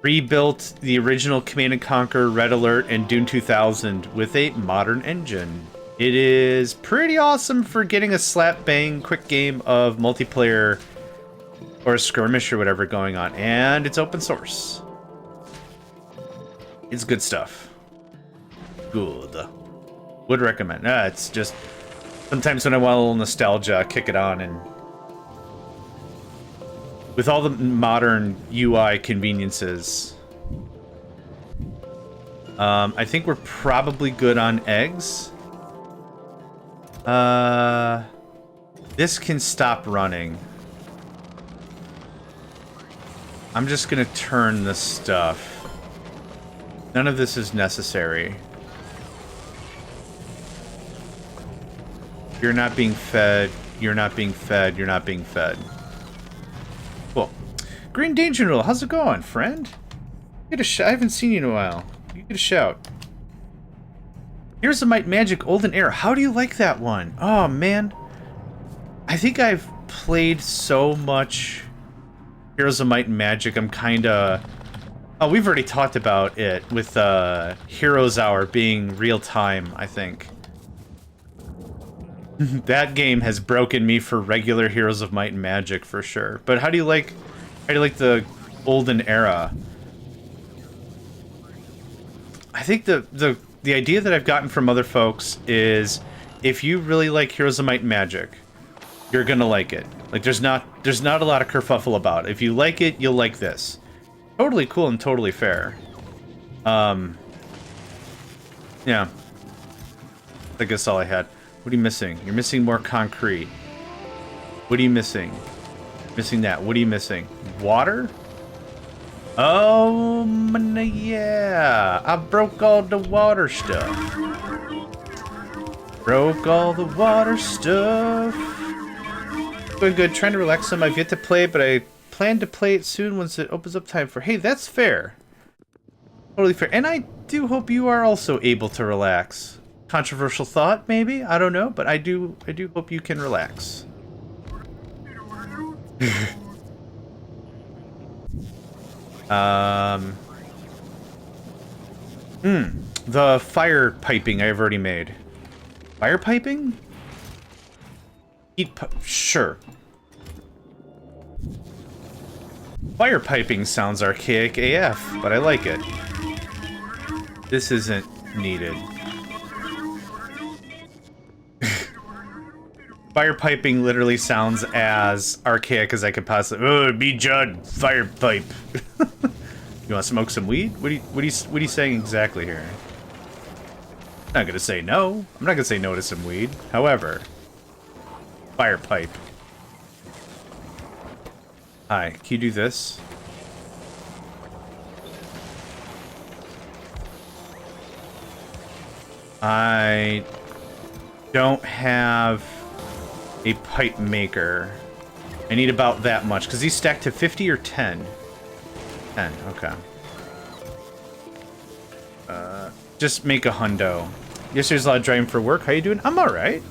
rebuilt the original Command & Conquer, Red Alert, and Dune 2000 with a modern engine. It is pretty awesome for getting a slap-bang quick game of multiplayer or a skirmish or whatever going on, and it's open source. It's good stuff. Good. Would recommend. It's just sometimes when I want a little nostalgia, I kick it on, and with all the modern UI conveniences, I think we're probably good on eggs. This can stop running. I'm just gonna turn this stuff. None of this is necessary. You're not being fed. You're not being fed. You're not being fed. Cool. Green Danger Noodle, how's it going, friend? Get a I haven't seen you in a while. You get a shout. Here's a Might Magic Olden Era. How do you like that one? Oh, man. I think I've played so much Heroes of Might and Magic, I'm kinda... Oh, we've already talked about it with Heroes Hour being real-time, I think. That game has broken me for regular Heroes of Might and Magic, for sure. But how do you like the Olden Era? I think the idea that I've gotten from other folks is if you really like Heroes of Might and Magic, you're gonna like it. Like there's not a lot of kerfuffle about it. If you like it, you'll like this. Totally cool and totally fair. Yeah. I think that's all I had. What are you missing? You're missing more concrete. What are you missing? Missing that. What are you missing? Water? Oh, yeah. I broke all the water stuff. Broke all the water stuff. Going good. Trying to relax some. I've yet to play, but I plan to play it soon once it opens up time for... Hey, that's fair. Totally fair. And I do hope you are also able to relax. Controversial thought, maybe? I don't know, but I do hope you can relax. The fire piping I've already made. Fire piping? Sure. Fire piping sounds archaic AF, but I like it. This isn't needed. Fire piping literally sounds as archaic as I could possibly. Oh, be Judd, fire pipe. You want to smoke some weed? What are you saying exactly here? I'm not gonna say no. I'm not gonna say no to some weed. However, fire pipe. Hi, can you do this? I don't have a pipe maker. I need about that much, because these stack to 50 or 10? 10, okay. Just make a hundo. Yesterday's a lot of driving for work. How you doing? I'm alright.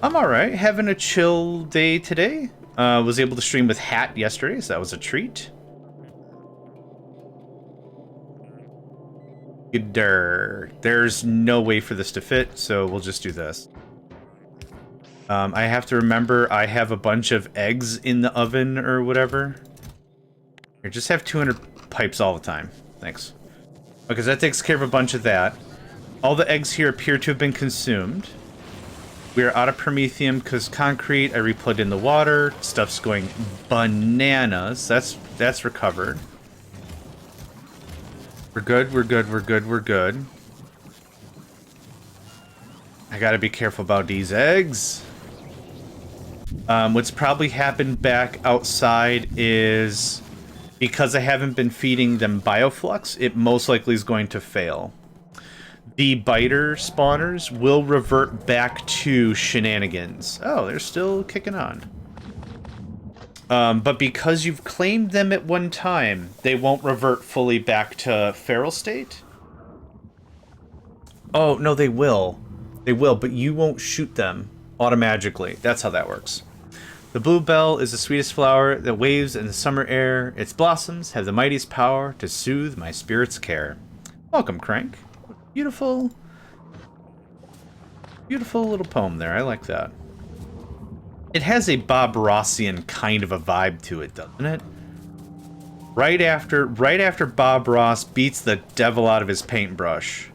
I'm alright. Having a chill day today. Was able to stream with Hat yesterday, so that was a treat. There's no way for this to fit, so we'll just do this. I have to remember I have a bunch of eggs in the oven or whatever. Here, just have 200 pipes all the time. Thanks. Because that takes care of a bunch of that. All the eggs here appear to have been consumed. We are out of promethium because concrete. I replugged in the water. Stuff's going bananas. That's recovered. We're good, we're good, we're good, we're good. I gotta be careful about these eggs. What's probably happened back outside is because I haven't been feeding them bioflux, it most likely is going to fail. The biter spawners will revert back to shenanigans. Oh, they're still kicking on. But because you've claimed them at one time, they won't revert fully back to feral state? Oh, no, they will. They will, but you won't shoot them Automagically. That's how that works. The bluebell is the sweetest flower that waves in the summer air. Its blossoms have the mightiest power to soothe my spirit's care. Welcome, Crank. Beautiful, beautiful little poem there. I like that. It has a Bob Rossian kind of a vibe to it, doesn't it? Right after Bob Ross beats the devil out of his paintbrush.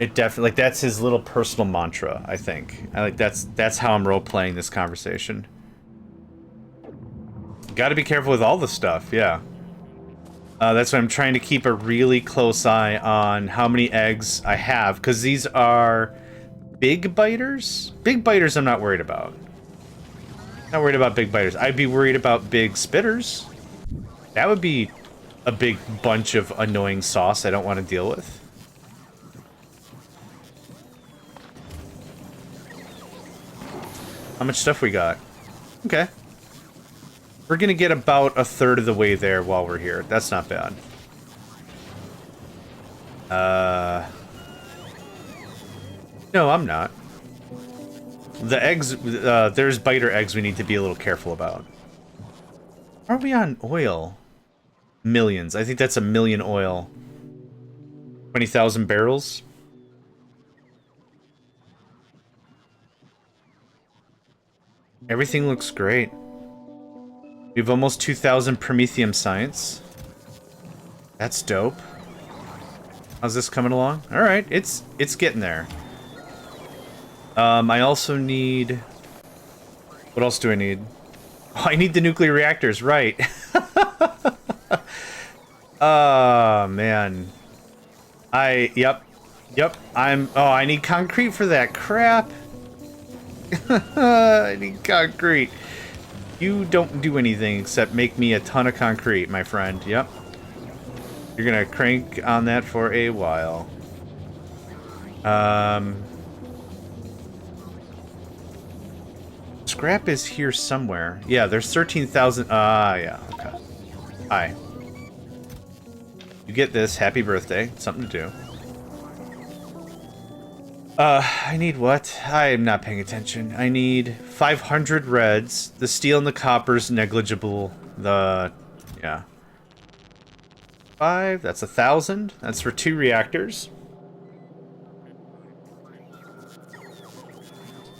It definitely, like, that's his little personal mantra, I think. That's how I'm role-playing this conversation. Gotta be careful with all the stuff, yeah. That's why I'm trying to keep a really close eye on how many eggs I have, because these are big biters. Big biters I'm not worried about. Not worried about big biters. I'd be worried about big spitters. That would be a big bunch of annoying sauce I don't want to deal with. How much stuff we got? Okay. We're gonna get about a third of the way there while we're here. That's not bad. No, I'm not. The eggs, there's biter eggs we need to be a little careful about. Are we on oil? Millions. I think that's 1,000,000 oil. 20,000 barrels. Everything looks great. We have almost 2,000 Promethium science. That's dope. How's this coming along? All right, it's getting there. I also need... What else do I need? Oh, I need the nuclear reactors, right. Oh, man. Yep, I need concrete for that crap. I need concrete. You don't do anything except make me a ton of concrete, my friend. Yep. You're gonna crank on that for a while. Scrap is here somewhere. Yeah, there's 13,000. Yeah, okay. Hi. You get this. Happy birthday. Something to do. I need what? I am not paying attention. I need 500 reds. The steel and the copper's negligible. Yeah. 5, that's 1,000. That's for 2 reactors.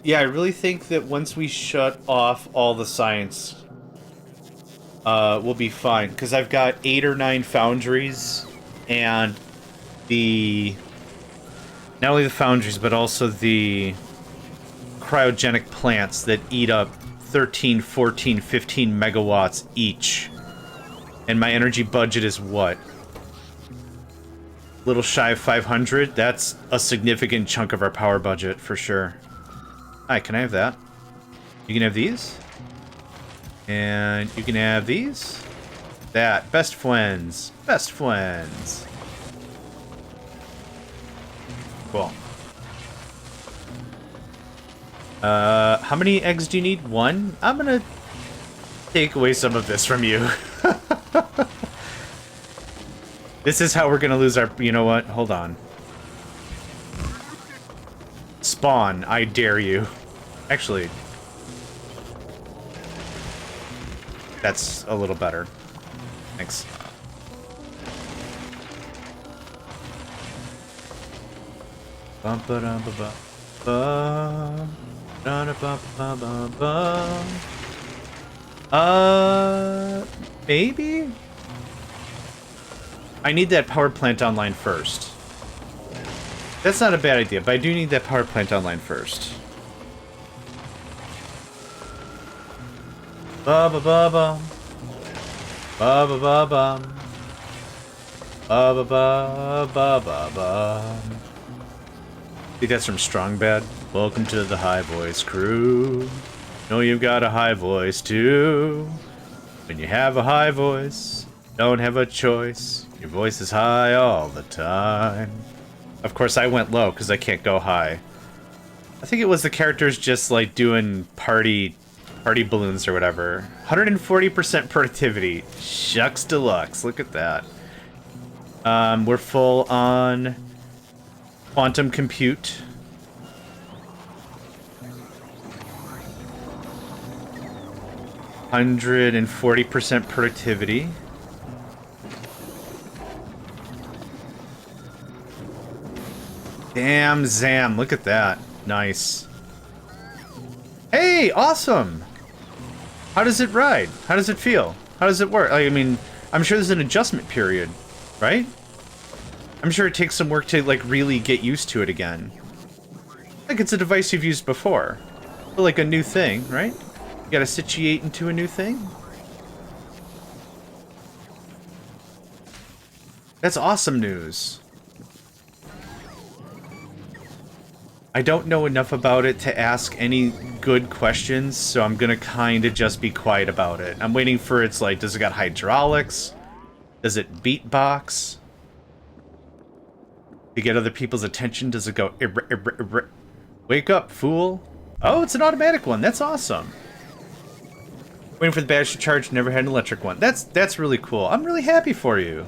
Yeah, I really think that once we shut off all the science, we'll be fine. Because I've got 8 or 9 foundries, and not only the foundries, but also the cryogenic plants that eat up 13, 14, 15 megawatts each. And my energy budget is what? A little shy of 500? That's a significant chunk of our power budget, for sure. Hi, can I have that? You can have these. And you can have these. That. Best friends. Best friends. Cool. How many eggs do you need? 1? I'm gonna take away some of this from you. This is how we're gonna lose our... You know what? Hold on. Spawn, I dare you. Actually... That's a little better. Thanks. Maybe? I need that power plant online first. That's not a bad idea, but I do need that power plant online first. Ba ba ba ba. Ba ba ba ba. Ba ba ba ba ba ba. I think that's from Strong Bad. Welcome to the High Voice crew. Know you've got a high voice too. When you have a high voice, don't have a choice. Your voice is high all the time. Of course, I went low because I can't go high. I think it was the characters just like doing party balloons or whatever. 140% productivity. Shucks deluxe. Look at that. We're full on quantum compute. 140% productivity. Damn, Zam, look at that. Nice. Hey, awesome! How does it ride? How does it feel? How does it work? I mean, I'm sure there's an adjustment period, right? I'm sure it takes some work to, like, really get used to it again. Like, it's a device you've used before. But, like, a new thing, right? You gotta situate into a new thing? That's awesome news. I don't know enough about it to ask any good questions, so I'm gonna kinda just be quiet about it. I'm waiting for its, like, does it got hydraulics? Does it beatbox? To get other people's attention, does it go, wake up, fool? Oh, it's an automatic one. That's awesome. Waiting for the battery to charge, never had an electric one. That's really cool. I'm really happy for you.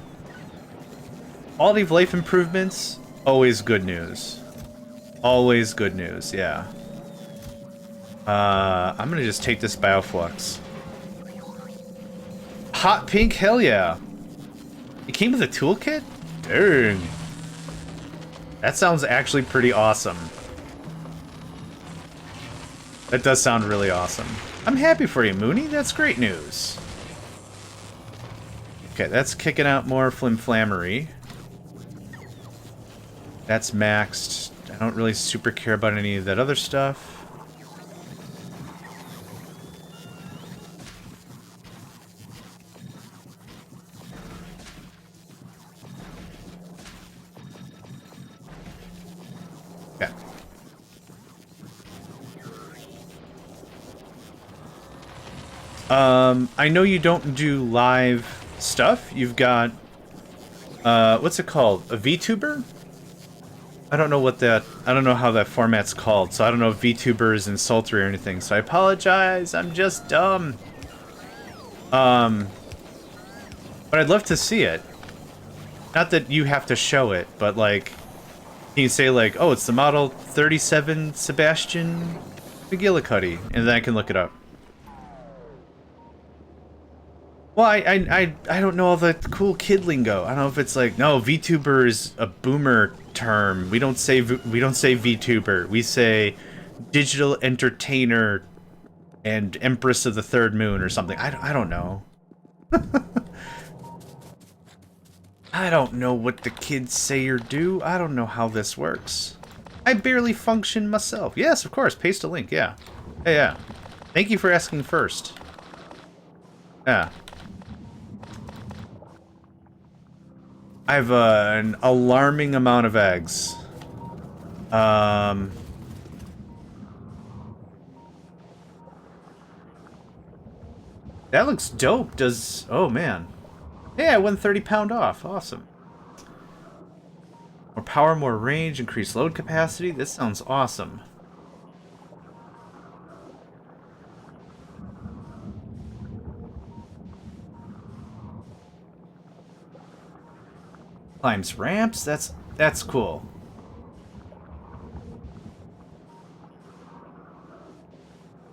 Quality of life improvements, always good news. Always good news, yeah. I'm gonna just take this Bioflux. Hot pink, hell yeah. It came with a toolkit? Dang. That sounds actually pretty awesome. That does sound really awesome. I'm happy for you, Mooney. That's great news. Okay, that's kicking out more flimflammery. That's maxed. I don't really super care about any of that other stuff. Okay. I know you don't do live stuff. You've got, what's it called? A VTuber? I don't know what that, I don't know how that format's called, so I don't know if VTuber is insulting or anything, so I apologize, I'm just dumb. But I'd love to see it. Not that you have to show it, but like, can you say like, oh, it's the Model 37 Sebastian McGillicuddy, and then I can look it up. Well, I don't know all the cool kid lingo. I don't know if it's like, no, VTuber is a boomer term. We don't say VTuber. We say digital entertainer and Empress of the Third Moon or something. I don't know. I don't know what the kids say or do. I don't know how this works. I barely function myself. Yes, of course. Paste a link. Yeah. Yeah. Thank you for asking first. Yeah. I have an alarming amount of eggs. That looks dope. Does... Oh, man. Yeah, I won 30 pound off. Awesome. More power, more range, increased load capacity. This sounds awesome. Climbs ramps. That's cool.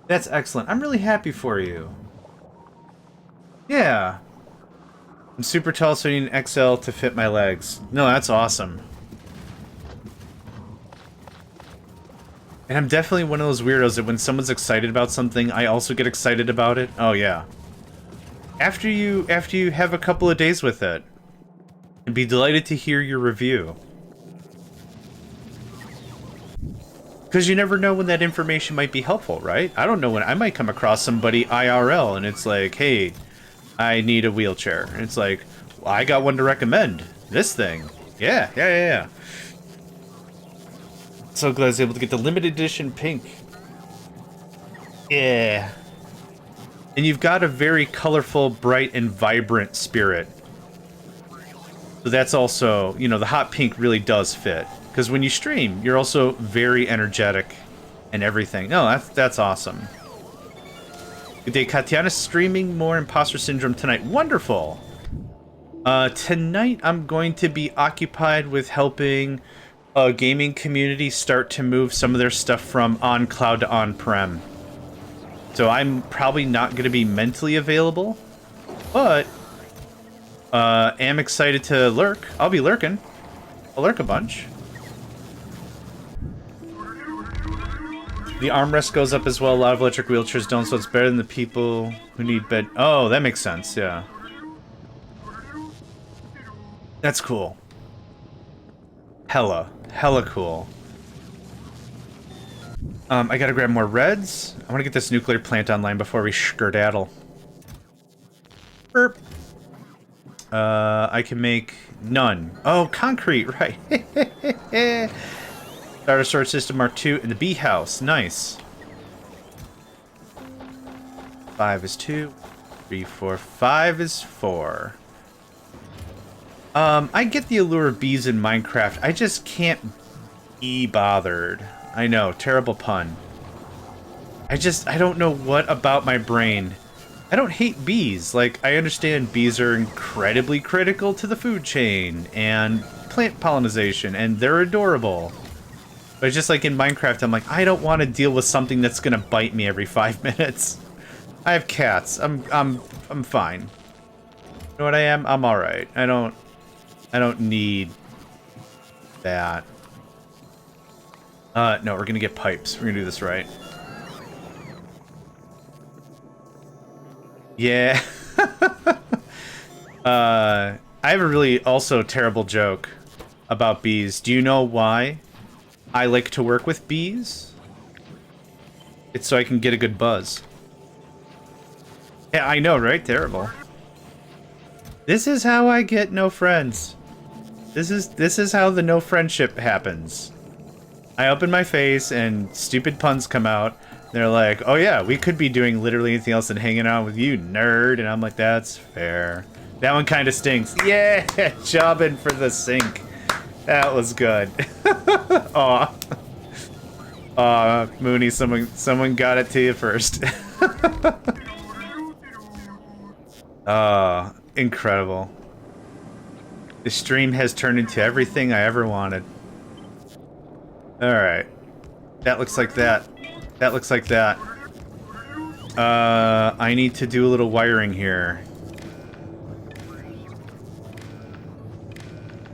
That's excellent. I'm really happy for you. Yeah. I'm super tall, so I need an XL to fit my legs. No, that's awesome. And I'm definitely one of those weirdos that when someone's excited about something, I also get excited about it. Oh yeah. After you have a couple of days with it, I'd be delighted to hear your review. Because you never know when that information might be helpful, right? I don't know when I might come across somebody IRL and it's like, hey, I need a wheelchair. And it's like, well, I got one to recommend. This thing. Yeah. So glad I was able to get the limited edition pink. Yeah. And you've got a very colorful, bright, and vibrant spirit. So that's also, you know, the hot pink really does fit. Because when you stream, you're also very energetic and everything. No, that's awesome. Good day, Katiana's streaming more Imposter Syndrome tonight. Wonderful! Tonight I'm going to be occupied with helping a gaming community start to move some of their stuff from on-cloud to on-prem. So I'm probably not going to be mentally available, but am excited to lurk. I'll be lurking. I'll lurk a bunch. The armrest goes up as well. A lot of electric wheelchairs don't, so it's better than the people who need bed. Oh, that makes sense, yeah. That's cool. Hella cool. I gotta grab more reds. I want to get this nuclear plant online before we skedaddle. Burp. I can make none. Oh, concrete, right. Starter storage system Mark II in the bee house. Nice. 5 is 2. 3, 4, 5 is 4. I get the allure of bees in Minecraft. I just can't be bothered. I know, terrible pun. I don't know what about my brain. I don't hate bees. Like, I understand bees are incredibly critical to the food chain and plant pollination, and they're adorable. But it's just like in Minecraft, I'm like, I don't want to deal with something that's gonna bite me every 5 minutes. I have cats. I'm fine. You know what I am? I'm alright. I don't need that. No, we're gonna get pipes. We're gonna do this right. Yeah. I have a really also terrible joke about bees. Do you know why I like to work with bees? It's so I can get a good buzz. Yeah, I know, right? Terrible. This is how I get no friends. This is how the no friendship happens. I open my face and stupid puns come out. They're like, oh yeah, we could be doing literally anything else than hanging out with you, nerd. And I'm like, that's fair. That one kind of stinks. Yeah, jobbing for the sink. That was good. Aw. Aw, Mooney, someone got it to you first. Incredible. The stream has turned into everything I ever wanted. Alright. That looks like that. That looks like that. I need to do a little wiring here.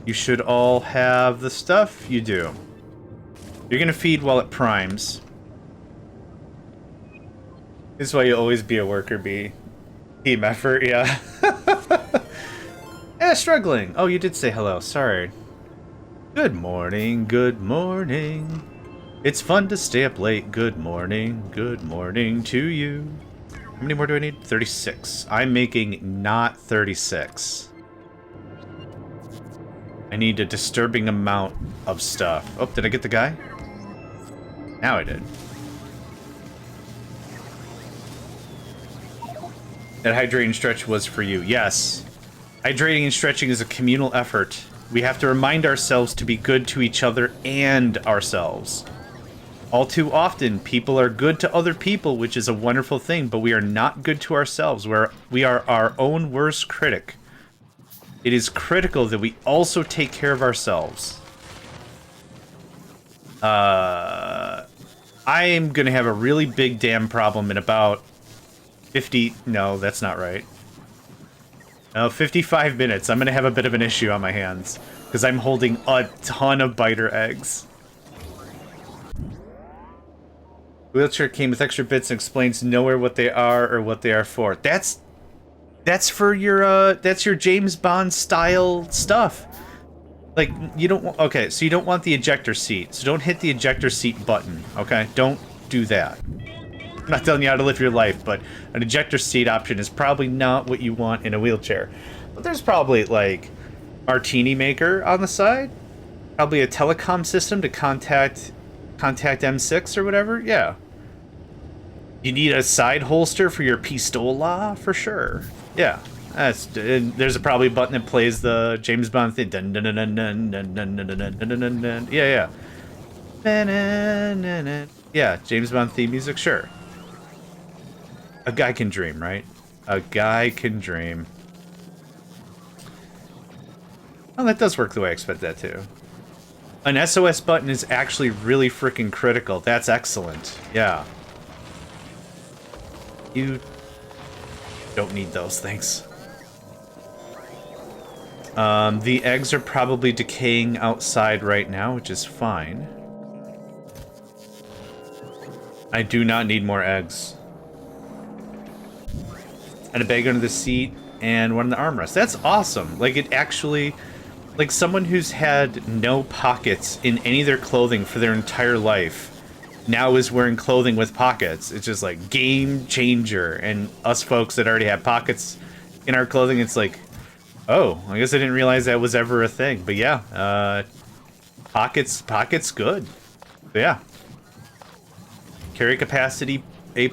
You should all have the stuff. You do. You're gonna feed while it primes. This is why you always be a worker bee. Team effort, yeah. Eh, struggling. Oh, you did say hello. Sorry. Good morning. Good morning. It's fun to stay up late. Good morning. Good morning to you. How many more do I need? 36. I'm making not 36. I need a disturbing amount of stuff. Oh, did I get the guy? Now I did. That hydrating stretch was for you. Yes. Hydrating and stretching is a communal effort. We have to remind ourselves to be good to each other and ourselves. All too often, people are good to other people, which is a wonderful thing, but we are not good to ourselves. We are our own worst critic. It is critical that we also take care of ourselves. I am going to have a really big damn problem in about 50... No, that's not right. 55 minutes. I'm going to have a bit of an issue on my hands. Because I'm holding a ton of biter eggs. Wheelchair came with extra bits and explains nowhere what they are or what they are for. That's for your, that's your James Bond style stuff. Like, you don't want... Okay, so you don't want the ejector seat. So don't hit the ejector seat button, okay? Don't do that. I'm not telling you how to live your life, but an ejector seat option is probably not what you want in a wheelchair. But there's probably, like, martini maker on the side. Probably a telecom system to contact M6 or whatever. Yeah. You need a side holster for your pistola? For sure. Yeah. There's probably a button that plays the James Bond thing. Yeah, yeah. Yeah, James Bond theme music, sure. A guy can dream, right? A guy can dream. Oh, that does work the way I expect that to. An SOS button is actually really freaking critical. That's excellent. Yeah. You don't need those things. The eggs are probably decaying outside right now, which is fine. I do not need more eggs. And a bag under the seat and one in the armrest. That's awesome. Like, it actually... Like, someone who's had no pockets in any of their clothing for their entire life now is wearing clothing with pockets. It's just, like, game changer. And us folks that already have pockets in our clothing, it's like, oh, I guess I didn't realize that was ever a thing. But yeah, pockets good. But yeah. Carry capacity, A++.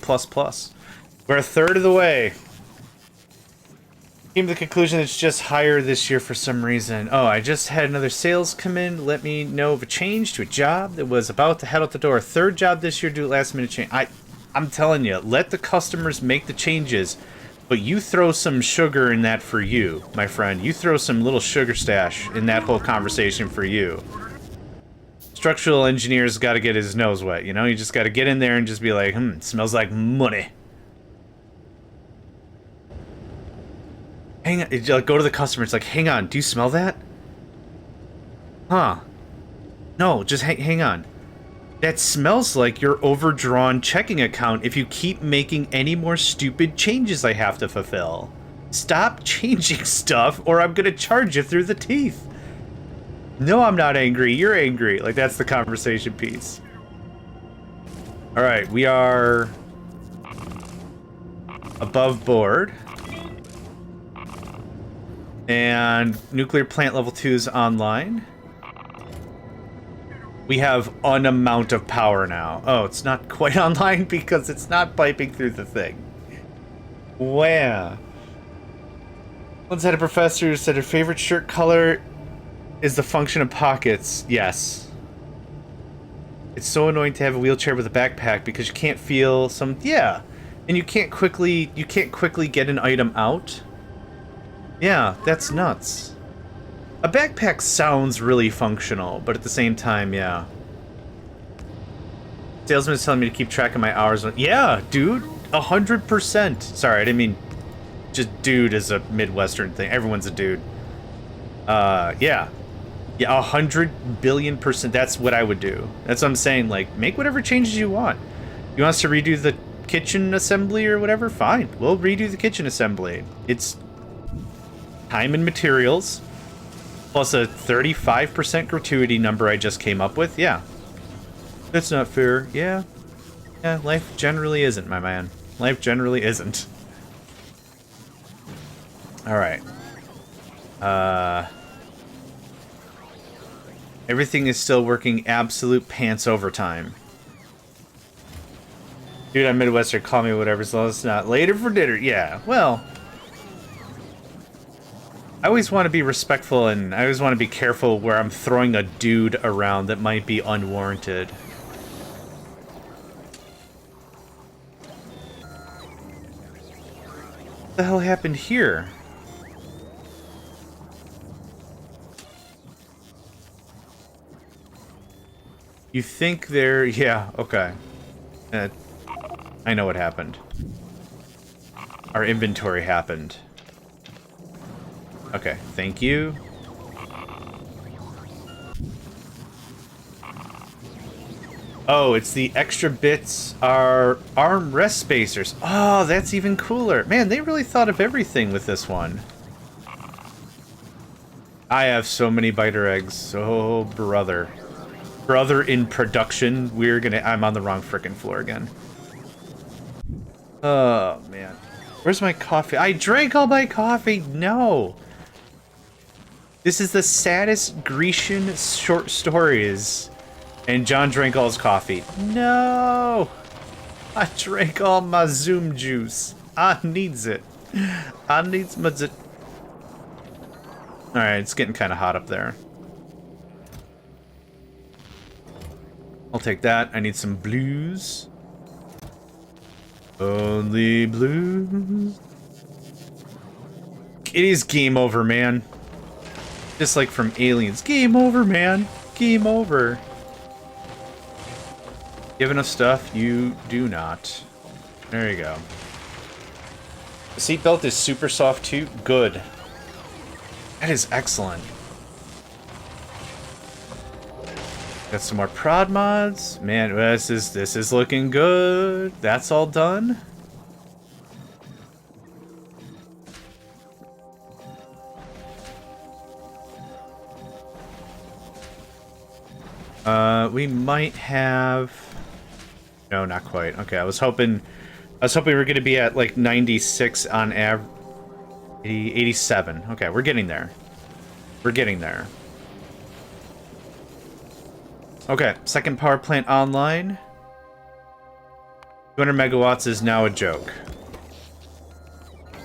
We're a third of the way. Came to the conclusion that it's just higher this year for some reason. Oh, I just had another sales come in. Let me know of a change to a job that was about to head out the door. Third job this year, do last minute change. I'm telling you, let the customers make the changes, but you throw some sugar in that for you, my friend. You throw some little sugar stash in that whole conversation for you. Structural engineer's got to get his nose wet, you know? You just got to get in there and just be like, it smells like money. Hang on, go to the customer. It's like, hang on, do you smell that? Huh. No, just hang on. That smells like your overdrawn checking account if you keep making any more stupid changes I have to fulfill. Stop changing stuff or I'm gonna charge you through the teeth. No, I'm not angry. You're angry. Like, that's the conversation piece. Alright, we are above board. And nuclear plant level 2 is online. We have an amount of power now. Oh, it's not quite online because it's not piping through the thing. Wow. Once had a professor who said her favorite shirt color is the function of pockets. Yes. It's so annoying to have a wheelchair with a backpack because you can't feel some... Yeah. And you can't quickly get an item out. Yeah, that's nuts. A backpack sounds really functional, but at the same time, yeah. Salesman is telling me to keep track of my hours. Yeah, dude, 100%. Sorry, I didn't mean just dude is a Midwestern thing. Everyone's a dude. Yeah. Yeah, 100 billion %. That's what I would do. That's what I'm saying. Like, make whatever changes you want. You want us to redo the kitchen assembly or whatever? Fine. We'll redo the kitchen assembly. It's time and materials, plus a 35% gratuity number I just came up with. Yeah. That's not fair. Yeah. Yeah, life generally isn't, my man. Life generally isn't. Alright. Everything is still working absolute pants overtime. Dude, I'm Midwestern. Call me whatever, as long as it's not later for dinner. Yeah, well... I always want to be respectful and I always want to be careful where I'm throwing a dude around that might be unwarranted. What the hell happened here? You think they're... Yeah, okay. I know what happened. Our inventory happened. Okay, thank you. Oh, it's the extra bits are armrest spacers. Oh, that's even cooler. Man, they really thought of everything with this one. I have so many biter eggs. Oh, brother. Brother in production. I'm on the wrong frickin' floor again. Oh, man. Where's my coffee? I drank all my coffee. No. This is the saddest Grecian short stories. And John drank all his coffee. No! I drank all my Zoom juice. I needs it. I needs my... Alright, it's getting kind of hot up there. I'll take that. I need some blues. Only blues. It is game over, man. Just like from Aliens. Game over, man. Game over. You have enough stuff? You do not. There you go. The seatbelt is super soft too. Good. That is excellent. Got some more prod mods. Man, this is looking good. That's all done. We might have... No, not quite. Okay, I was hoping we were gonna be at like 96 on average. 87. Okay, we're getting there. We're getting there. Okay, second power plant online. 200 megawatts is now a joke.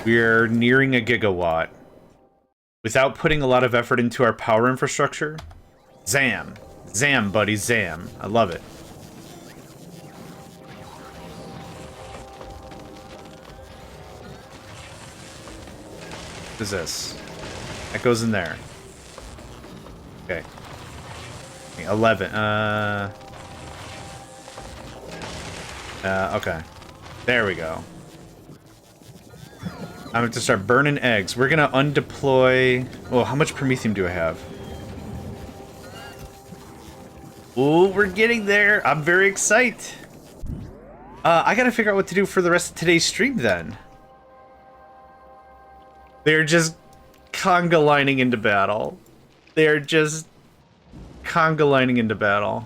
We're nearing a gigawatt. Without putting a lot of effort into our power infrastructure. Zam. Zam, buddy, zam. I love it. What is this? That goes in there. Okay. 11. Okay. There we go. I'm going to start burning eggs. We're going to undeploy... Oh, how much promethium do I have? Ooh, we're getting there. I'm very excited. I got to figure out what to do for the rest of today's stream then. They're just conga lining into battle. They're just conga lining into battle.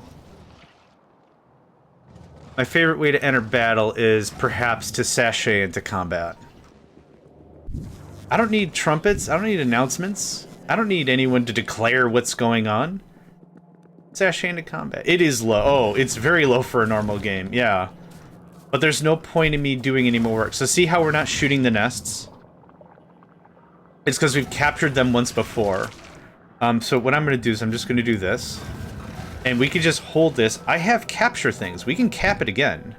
My favorite way to enter battle is perhaps to sashay into combat. I don't need trumpets. I don't need announcements. I don't need anyone to declare what's going on. Sashay into combat. It is low. Oh, it's very low for a normal game. Yeah. But there's no point in me doing any more work. So see how we're not shooting the nests? It's because we've captured them once before. So what I'm going to do is I'm just going to do this. And we can just hold this. I have capture things. We can cap it again.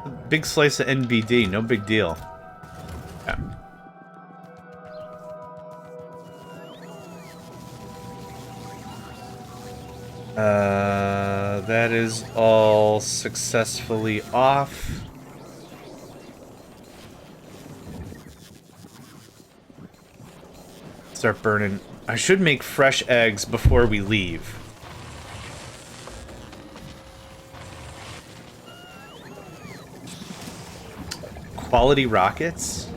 A big slice of NBD. No big deal. Yeah. That is all successfully off. Start burning. I should make fresh eggs before we leave. Quality rockets?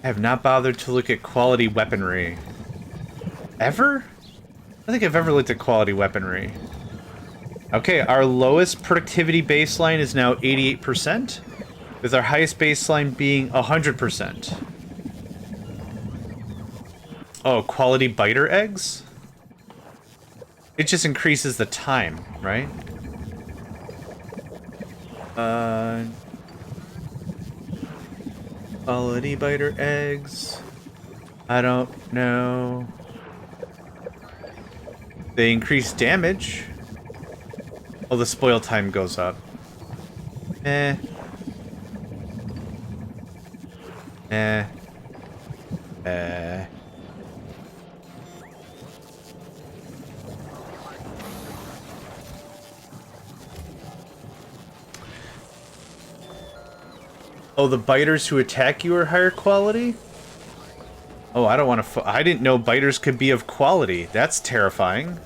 I have not bothered to look at quality weaponry. Ever? I don't think I've ever looked at quality weaponry. Okay, our lowest productivity baseline is now 88%, with our highest baseline being 100%. Oh, quality biter eggs? It just increases the time, right? Quality biter eggs. I don't know. They increase damage. Oh, the spoil time goes up. Eh. Eh. Eh. Oh, the biters who attack you are higher quality? Oh, I don't want to... I didn't know biters could be of quality. That's terrifying.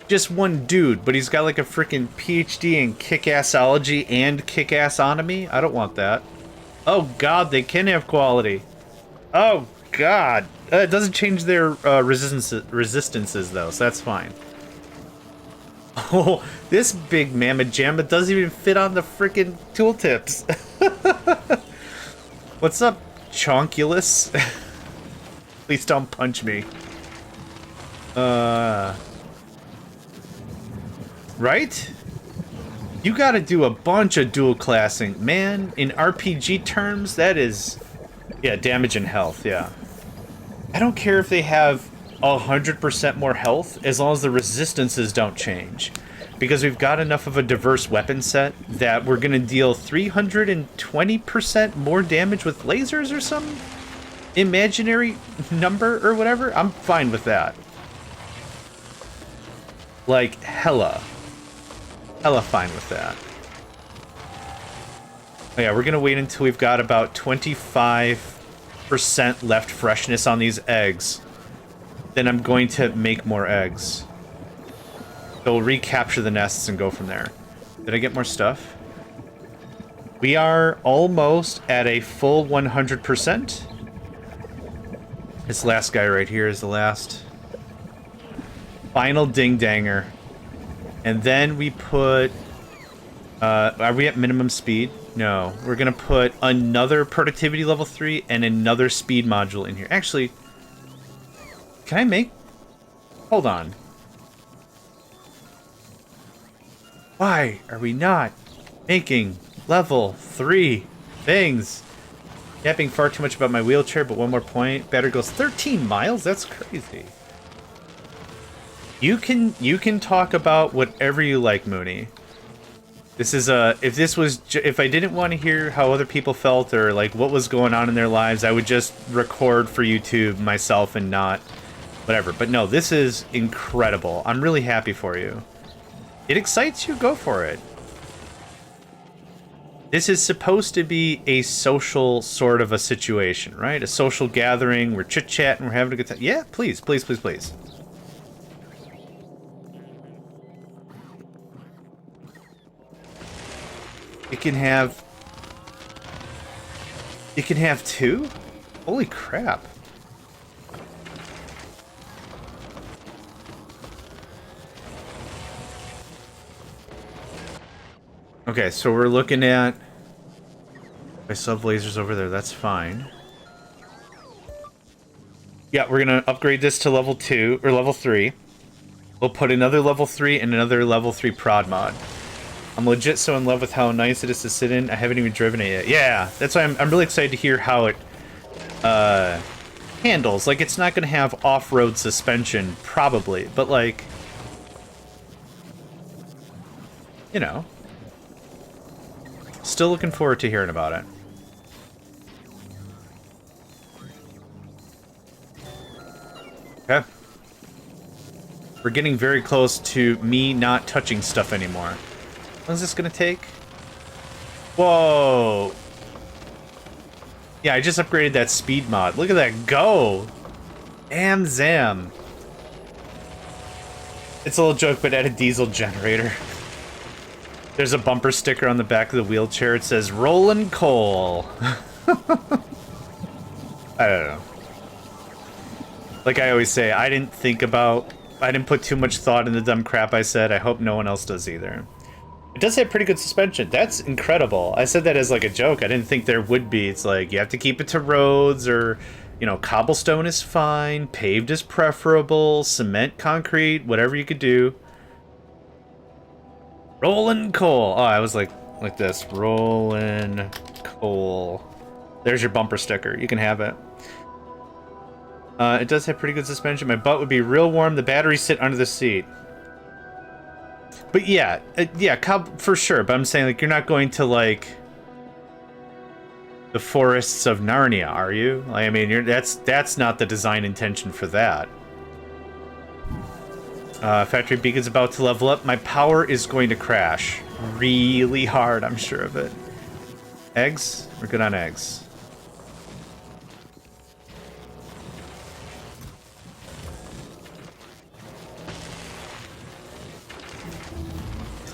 Just one dude, but he's got like a freaking PhD in kick-assology and kick-assonomy? I don't want that. Oh god, they can have quality. Oh god. It doesn't change their resistances though, so that's fine. Oh, this big mamma jamma doesn't even fit on the freaking tooltips. What's up, Chonkulus? Please don't punch me. Right? You gotta do a bunch of dual classing. Man, in RPG terms, that is... Yeah, damage and health, yeah. I don't care if they have 100% more health, as long as the resistances don't change. Because we've got enough of a diverse weapon set that we're gonna deal 320% more damage with lasers or some imaginary number or whatever. I'm fine with that. Like, hella. hella fine with that. Oh yeah, we're gonna wait until we've got about 25% left freshness on these eggs. Then I'm going to make more eggs. So we'll recapture the nests and go from there. Did I get more stuff? We are almost at a full 100%. This last guy right here is the last final ding-danger. And then we put... are we at minimum speed? No. We're going to put another productivity level 3 and another speed module in here. Actually, can I make... Hold on. Why are we not making level 3 things? Yapping far too much about my wheelchair, but one more point. Battery goes 13 miles? That's crazy. You can talk about whatever you like, Mooney. This is if I didn't want to hear how other people felt or like what was going on in their lives, I would just record for YouTube myself and not whatever. But no, this is incredible. I'm really happy for you. It excites you, go for it. This is supposed to be a social sort of a situation, right? A social gathering. We're chit-chatting. We're having a good time. Yeah, please, please, please, please. You can have 2? Holy crap. Okay, so we're looking at... I still have lasers over there, that's fine. Yeah, we're gonna upgrade this to level 2, or level 3. We'll put another level 3 and another level 3 prod mod. I'm legit so in love with how nice it is to sit in, I haven't even driven it yet. Yeah, that's why I'm really excited to hear how it handles. Like, it's not gonna have off-road suspension, probably, but like... You know... Still looking forward to hearing about it. Okay. We're getting very close to me not touching stuff anymore. How long is this gonna take? Whoa! Yeah, I just upgraded that speed mod. Look at that go! Damn zam. It's a little joke, but add a diesel generator. There's a bumper sticker on the back of the wheelchair. It says, Rollin' Coal. I don't know. Like I always say, I didn't put too much thought in the dumb crap I said. I hope no one else does either. It does have pretty good suspension. That's incredible. I said that as like a joke. I didn't think there would be. It's like, you have to keep it to roads or, you know, cobblestone is fine. Paved is preferable. Cement, concrete, whatever you could do. Rollin' coal. Oh, I was like this. Rollin' coal. There's your bumper sticker. You can have it. It does have pretty good suspension. My butt would be real warm. The batteries sit under the seat. But yeah, for sure. But I'm saying, like, you're not going to, like, the forests of Narnia, are you? Like, I mean, that's not the design intention for that. Factory Beacon's about to level up. My power is going to crash really hard, I'm sure of it. Eggs? We're good on eggs.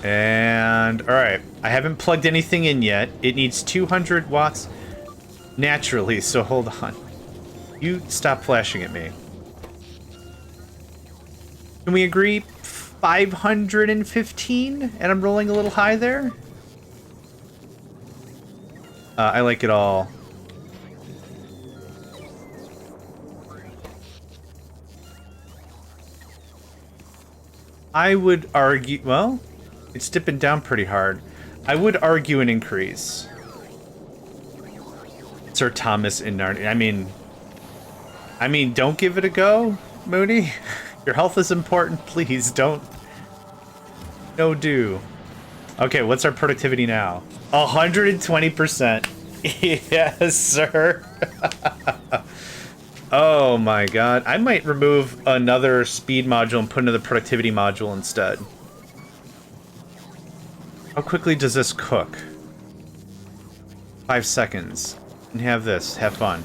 And, alright. I haven't plugged anything in yet. It needs 200 watts naturally, so hold on. You stop flashing at me. Can we agree 515? And I'm rolling a little high there? I like it all. I would argue... Well, it's dipping down pretty hard. I would argue an increase. Sir Thomas in Narnia. I mean, don't give it a go, Mooney. Your health is important. Please don't. No do. Okay, what's our productivity now? 120%. Yes, sir. Oh my god. I might remove another speed module and put another productivity module instead. How quickly does this cook? 5 seconds. And have this. Have fun.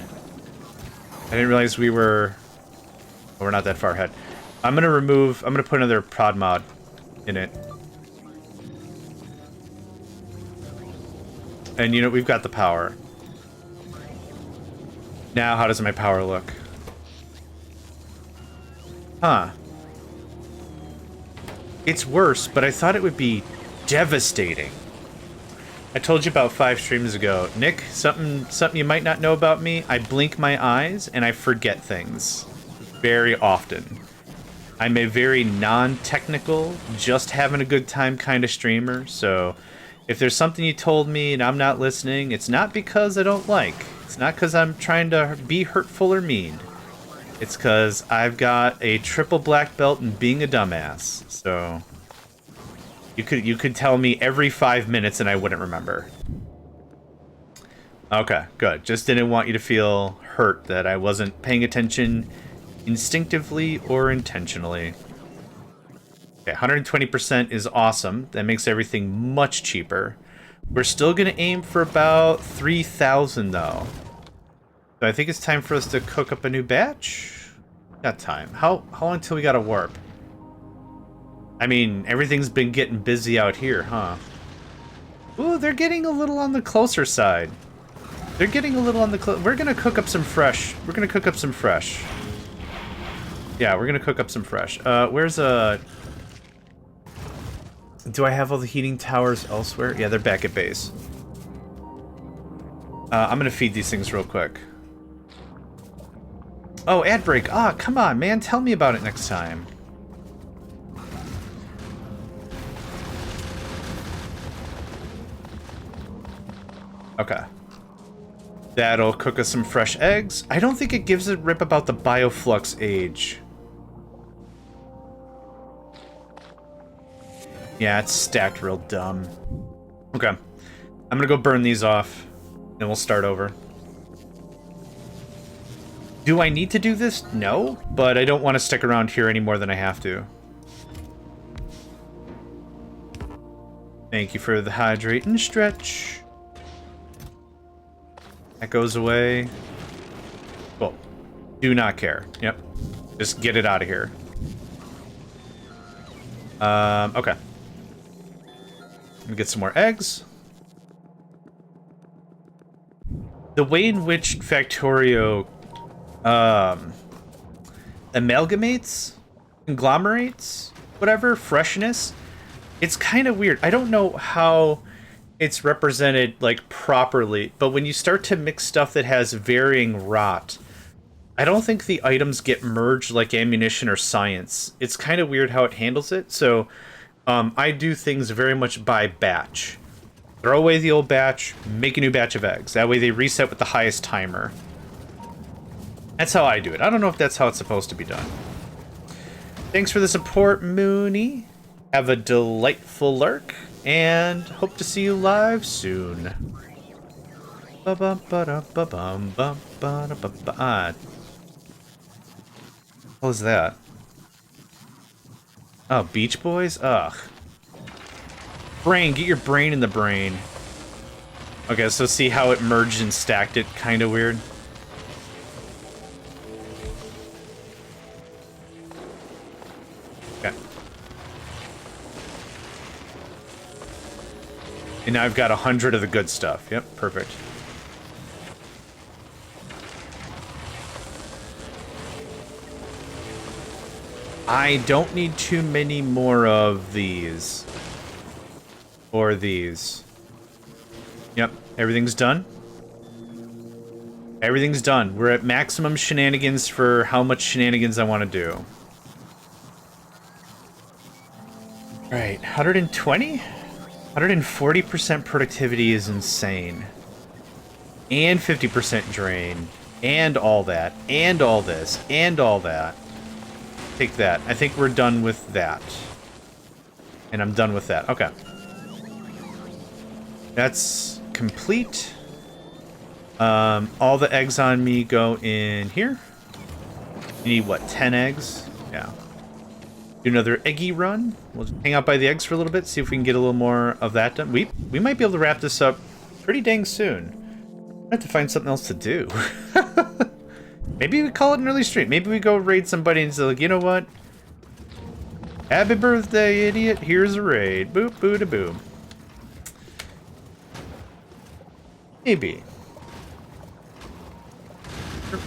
I didn't realize we were... Oh, we're not that far ahead. I'm gonna put another prod mod in it. And you know, we've got the power. Now, how does my power look? Huh. It's worse, but I thought it would be devastating. I told you about 5 streams ago. Nick, something you might not know about me, I blink my eyes and I forget things. Very often. I'm a very non-technical, just having a good time kind of streamer, so if there's something you told me and I'm not listening, it's not because I don't like. It's not because I'm trying to be hurtful or mean. It's because I've got a triple black belt in being a dumbass. So you could tell me every 5 minutes and I wouldn't remember. Okay, good. Just didn't want you to feel hurt that I wasn't paying attention instinctively or intentionally. Okay, 120% is awesome. That makes everything much cheaper. We're still going to aim for about 3,000 though. So I think it's time for us to cook up a new batch. Got time. How long until we got to warp? I mean, everything's been getting busy out here, huh? Ooh, they're getting a little on the closer side. They're getting a little on the we're going to cook up some fresh. We're going to cook up some fresh. Yeah, we're going to cook up some fresh. Where's a... Do I have all the heating towers elsewhere? Yeah, they're back at base. I'm going to feed these things real quick. Oh, ad break. Ah, come on, man. Tell me about it next time. Okay. That'll cook us some fresh eggs. I don't think it gives a rip about the bioflux age. Yeah, it's stacked real dumb. Okay. I'm gonna go burn these off, and we'll start over. Do I need to do this? No, but I don't want to stick around here any more than I have to. Thank you for the hydrate and stretch. That goes away. Well, do not care. Yep. Just get it out of here. Okay. Let me get some more eggs. The way in which Factorio amalgamates, conglomerates, whatever, freshness, it's kind of weird. I don't know how it's represented like properly, but when you start to mix stuff that has varying rot, I don't think the items get merged like ammunition or science. It's kind of weird how it handles it. So I do things very much by batch. Throw away the old batch, make a new batch of eggs. That way they reset with the highest timer. That's how I do it. I don't know if that's how it's supposed to be done. Thanks for the support, Mooney. Have a delightful lurk, and hope to see you live soon. What was that? Oh, Beach Boys? Ugh. Brain, get your brain in the brain. Okay, so see how it merged and stacked it? Kind of weird. Okay. And now I've got 100 of the good stuff. Yep, perfect. I don't need too many more of these. Or these. Yep, everything's done. Everything's done. We're at maximum shenanigans for how much shenanigans I want to do. Right, 120? 140% productivity is insane. And 50% drain. And all that. And all this. And all that. Take that. I think we're done with that. And I'm done with that. Okay. That's complete. All the eggs on me go in here. You need, what, 10 eggs? Yeah. Do another eggy run. We'll just hang out by the eggs for a little bit, see if we can get a little more of that done. We might be able to wrap this up pretty dang soon. I have to find something else to do. Maybe we call it an early stream. Maybe we go raid somebody and say, like, you know what? Happy birthday, idiot. Here's a raid. Boop, boo, da, boom. Maybe.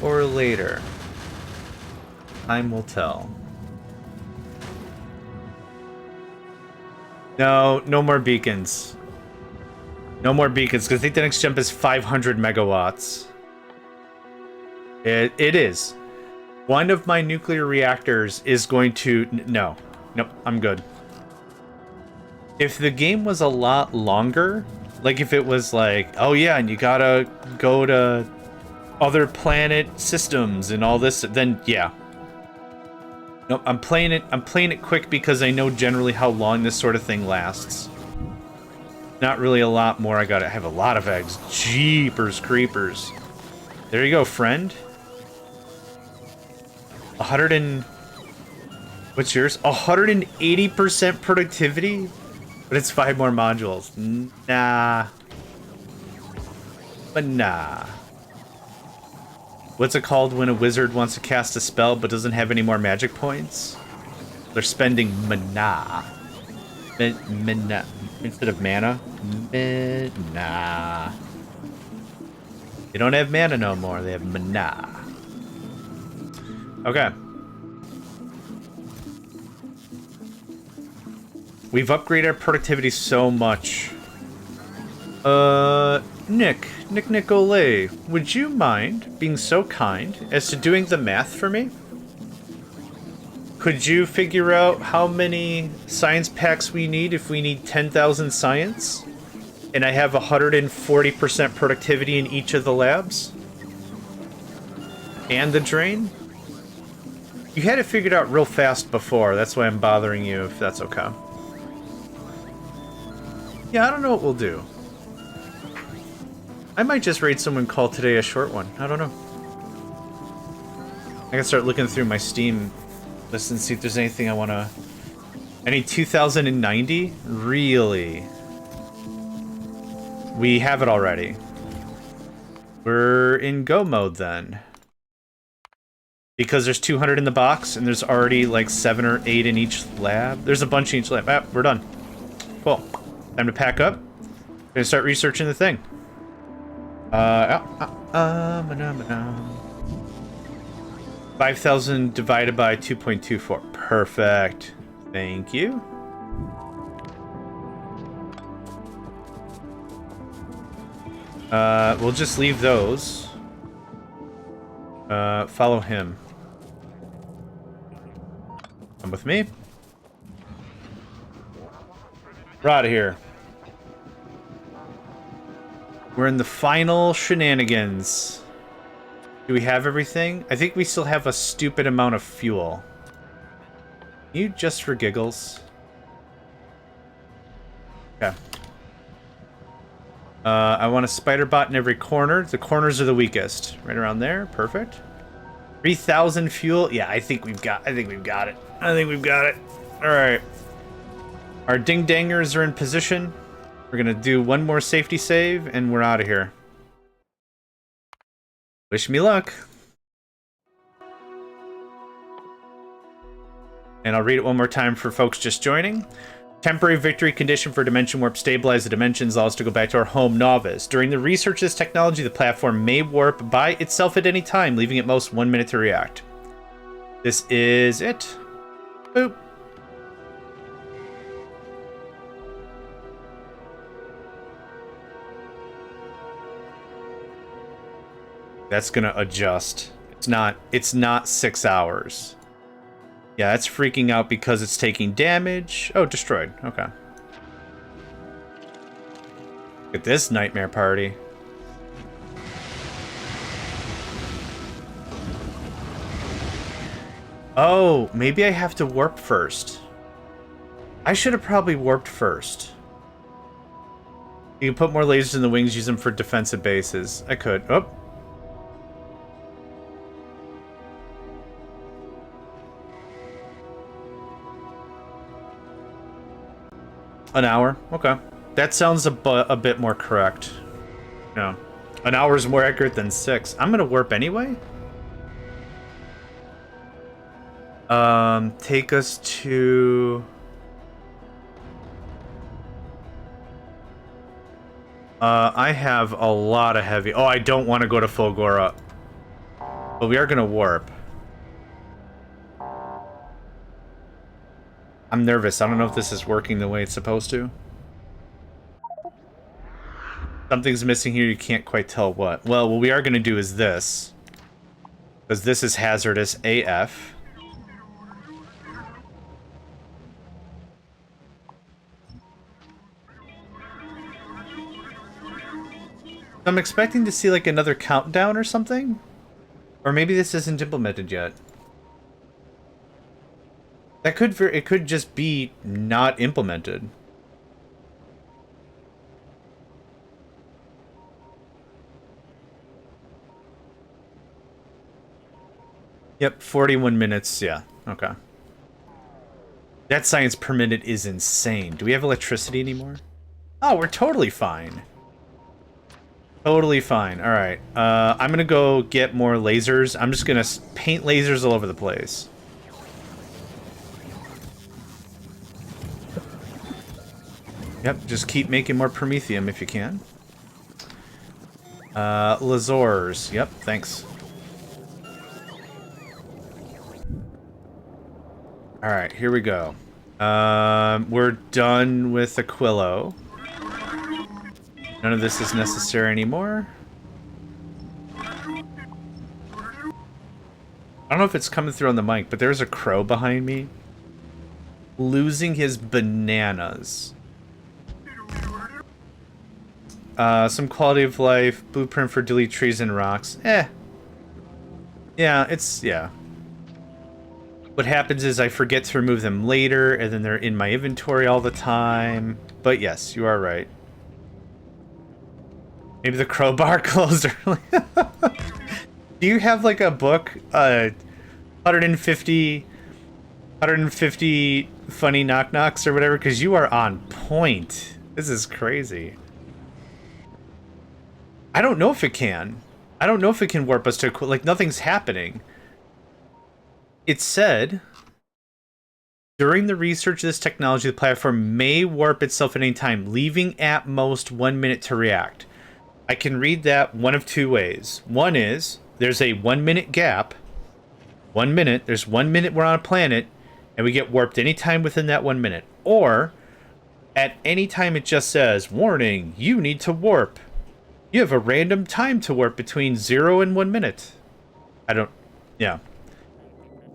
Or later. Time will tell. No, no more beacons. No more beacons, because I think the next jump is 500 megawatts. It is. One of my nuclear reactors is going to... No. Nope, I'm good. If the game was a lot longer, like if it was like, oh yeah, and you gotta go to other planet systems and all this, then yeah. Nope, I'm playing it quick because I know generally how long this sort of thing lasts. Not really a lot more. I have a lot of eggs. Jeepers creepers. There you go, friend. 100 and... What's yours? 180% productivity? But it's 5 more modules. Nah. But nah. What's it called when a wizard wants to cast a spell but doesn't have any more magic points? They're spending mana. Mana. Instead of mana? Mana. They don't have mana no more. They have mana. Okay. We've upgraded our productivity so much. Nick Olay, would you mind being so kind as to doing the math for me? Could you figure out how many science packs we need if we need 10,000 science? And I have 140% productivity in each of the labs? And the drain? You had it figured out real fast before, that's why I'm bothering you, if that's okay. Yeah, I don't know what we'll do. I might just raid someone, call today a short one. I don't know. I can start looking through my Steam list and see if there's anything I want to... I need 2090? Really? We have it already. We're in go mode then. Because there's 200 in the box and there's already like 7 or 8 in each lab. There's a bunch in each lab. Ah, we're done. Cool. Time to pack up. Gonna start researching the thing. 5,000 divided by 2.24. Perfect. Thank you. We'll just leave those. Follow him. Come with me. We're out of here. We're in the final shenanigans. Do we have everything? I think we still have a stupid amount of fuel. You just for giggles. Okay. I want a spider bot in every corner. The corners are the weakest. Right around there. Perfect. 3,000 fuel. Yeah, I think we've got it. I think we've got it. All right. Our ding-dangers are in position. We're gonna do one more safety save, and we're out of here. Wish me luck. And I'll read it one more time for folks just joining. Temporary victory condition for Dimension Warp. Stabilize the dimensions, allow us to go back to our home, Novice. During the research of this technology, the platform may warp by itself at any time, leaving at most 1 minute to react. This is it. Boop. That's gonna adjust. It's not 6 hours. Yeah, it's freaking out because it's taking damage. Oh, destroyed. Okay. Look at this nightmare party. Oh, maybe I have to warp first. I should have probably warped first. You can put more lasers in the wings, use them for defensive bases. I could. Oh. An hour? Okay. That sounds a bit more correct. Yeah. An hour is more accurate than 6. I'm gonna warp anyway. Take us to... I have a lot of heavy... Oh, I don't want to go to Fulgora. But we are gonna warp. I'm nervous. I don't know if this is working the way it's supposed to. Something's missing here. You can't quite tell what. Well, what we are gonna do is this. Because this is hazardous AF. I'm expecting to see like another countdown or something. Or maybe this isn't implemented yet. That could it could just be not implemented. Yep, 41 minutes, yeah. Okay. That science per minute is insane. Do we have electricity anymore? Oh, we're totally fine. Totally fine. All right. I'm going to go get more lasers. I'm just going to paint lasers all over the place. Yep, just keep making more Promethium if you can. Lasers. Yep, thanks. Alright, here we go. We're done with Aquilo. None of this is necessary anymore. I don't know if it's coming through on the mic, but there's a crow behind me. Losing his bananas. Some quality of life, blueprint for delete trees and rocks. Yeah, yeah. What happens is I forget to remove them later, and then they're in my inventory all the time. But yes, you are right. Maybe the crowbar closed early. Do you have like a book? 150 funny knock knocks or whatever? Because you are on point. This is crazy. I don't know if it can. I don't know if it can warp us to... Like, nothing's happening. It said... During the research of this technology, the platform may warp itself at any time, leaving at most 1 minute to react. I can read that one of two ways. One is, there's a 1 minute gap. 1 minute. There's 1 minute we're on a planet, and we get warped anytime within that 1 minute. Or, at any time it just says, warning, you need to warp. You have a random time to warp between 0 and 1 minute. I don't... Yeah.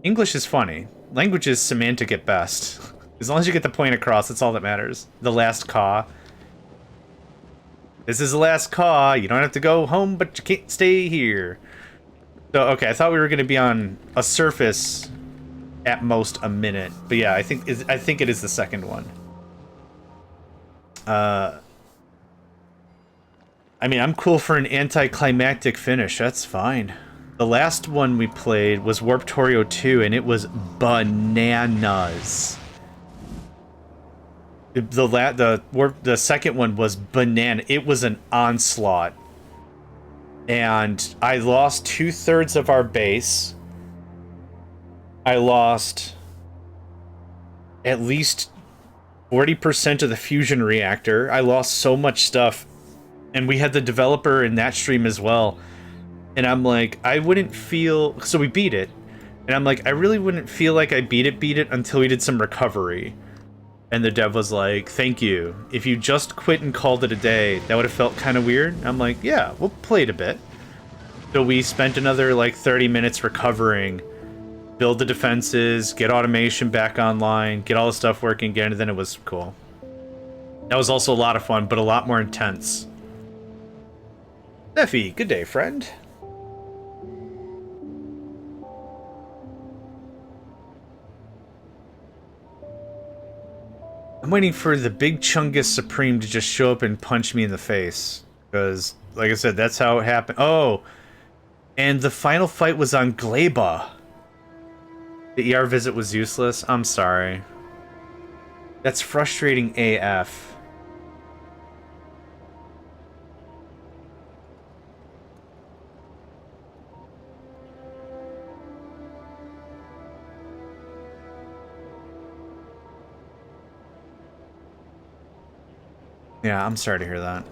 English is funny. Language is semantic at best. As long as you get the point across, that's all that matters. The last caw. This is the last caw. You don't have to go home, but you can't stay here. So, okay, I thought we were going to be on a surface at most a minute. But yeah, I think it is the second one. I mean, I'm cool for an anticlimactic finish. That's fine. The last one we played was Warptorio 2, and it was bananas. The second one was banana. It was an onslaught. And I lost 2/3 of our base. I lost at least 40% of the fusion reactor. I lost so much stuff. And we had the developer in that stream as well. And I'm like, I wouldn't feel... So we beat it. And I'm like, I really wouldn't feel like I beat it until we did some recovery. And the dev was like, thank you. If you just quit and called it a day, that would have felt kind of weird. I'm like, yeah, we'll play it a bit. So we spent another like 30 minutes recovering, build the defenses, get automation back online, get all the stuff working again, and then it was cool. That was also a lot of fun, but a lot more intense. Steffi, good day, friend. I'm waiting for the big Chungus Supreme to just show up and punch me in the face. Because, like I said, that's how it happened. Oh! And the final fight was on Gleba. The ER visit was useless? I'm sorry. That's frustrating AF. Yeah, I'm sorry to hear that.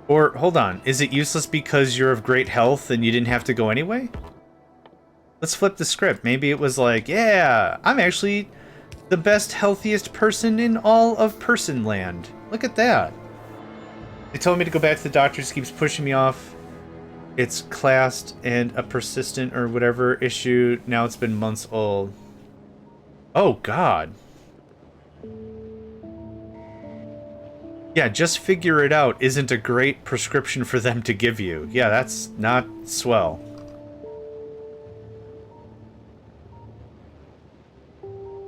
Or, hold on, is it useless because you're of great health and you didn't have to go anyway? Let's flip the script. Maybe it was like, yeah, I'm actually the best, healthiest person in all of Person Land. Look at that. They told me to go back to the doctor, just keeps pushing me off. It's classed and a persistent or whatever issue. Now it's been months old. Oh, God. Yeah, just figure it out isn't a great prescription for them to give you. Yeah, that's not swell.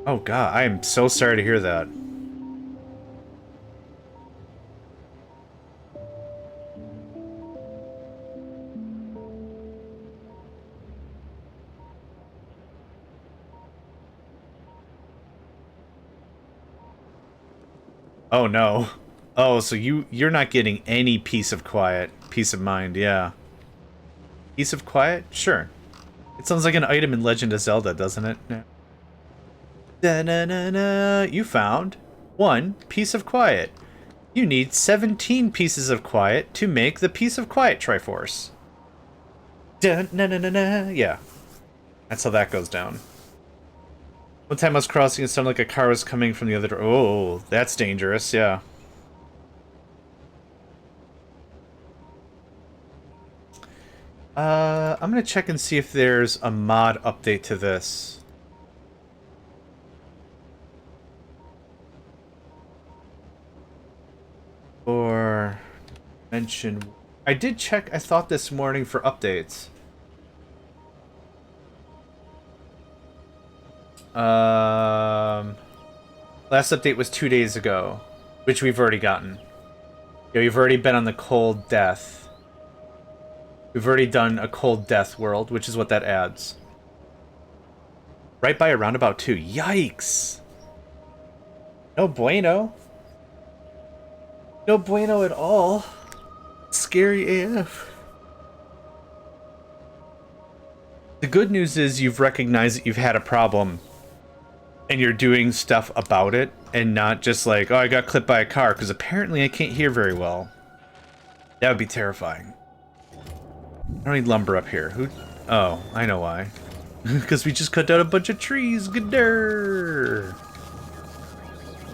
Oh, God, I am so sorry to hear that. Oh, no. Oh, so you're not getting any peace of quiet. Peace of mind, yeah. Peace of quiet? Sure. It sounds like an item in Legend of Zelda, doesn't it? Yeah. Da-na-na-na. You found 1 piece of quiet. You need 17 pieces of quiet to make the piece of quiet Triforce. Da-na-na-na-na. Yeah. That's how that goes down. One time I was crossing, it sounded like a car was coming from the other door. Oh, that's dangerous, yeah. I'm gonna check and see if there's a mod update to this. Or mention. I did check, I thought this morning for updates. Last update was 2 days ago, which we've already gotten. Yeah, we've already been on the cold death. We've already done a cold death world, which is what that adds. Right by a roundabout too. Yikes! No bueno. No bueno at all. Scary AF. The good news is you've recognized that you've had a problem and you're doing stuff about it and not just like, oh, I got clipped by a car because apparently I can't hear very well. That would be terrifying. I don't need lumber up here. Who? Oh, I know why. Because we just cut down a bunch of trees. Gooder.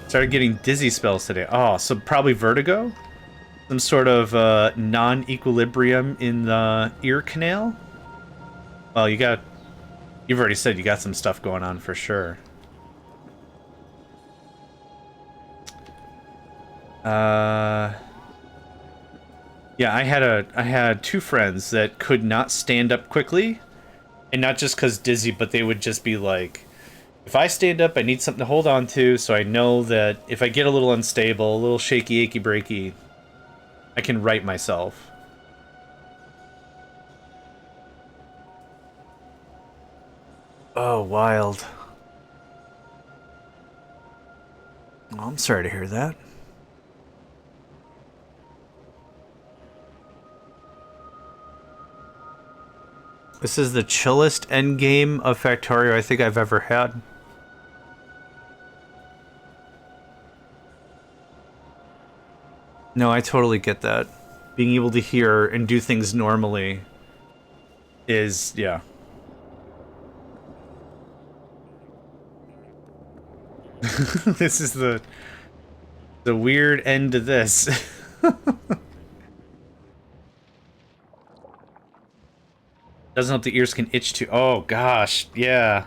Started getting dizzy spells today. Oh, so probably vertigo? Some sort of non-equilibrium in the ear canal? Well, you've already said you got some stuff going on for sure. Yeah, I had 2 friends that could not stand up quickly, and not just because dizzy, but they would just be like, if I stand up, I need something to hold on to, so I know that if I get a little unstable, a little shaky, achy, breaky, I can right myself. Oh, wild. Oh, I'm sorry to hear that. This is the chillest endgame of Factorio I think I've ever had. No, I totally get that. Being able to hear and do things normally is, yeah. This is the weird end to this. Doesn't help the ears can itch too. Oh gosh, yeah.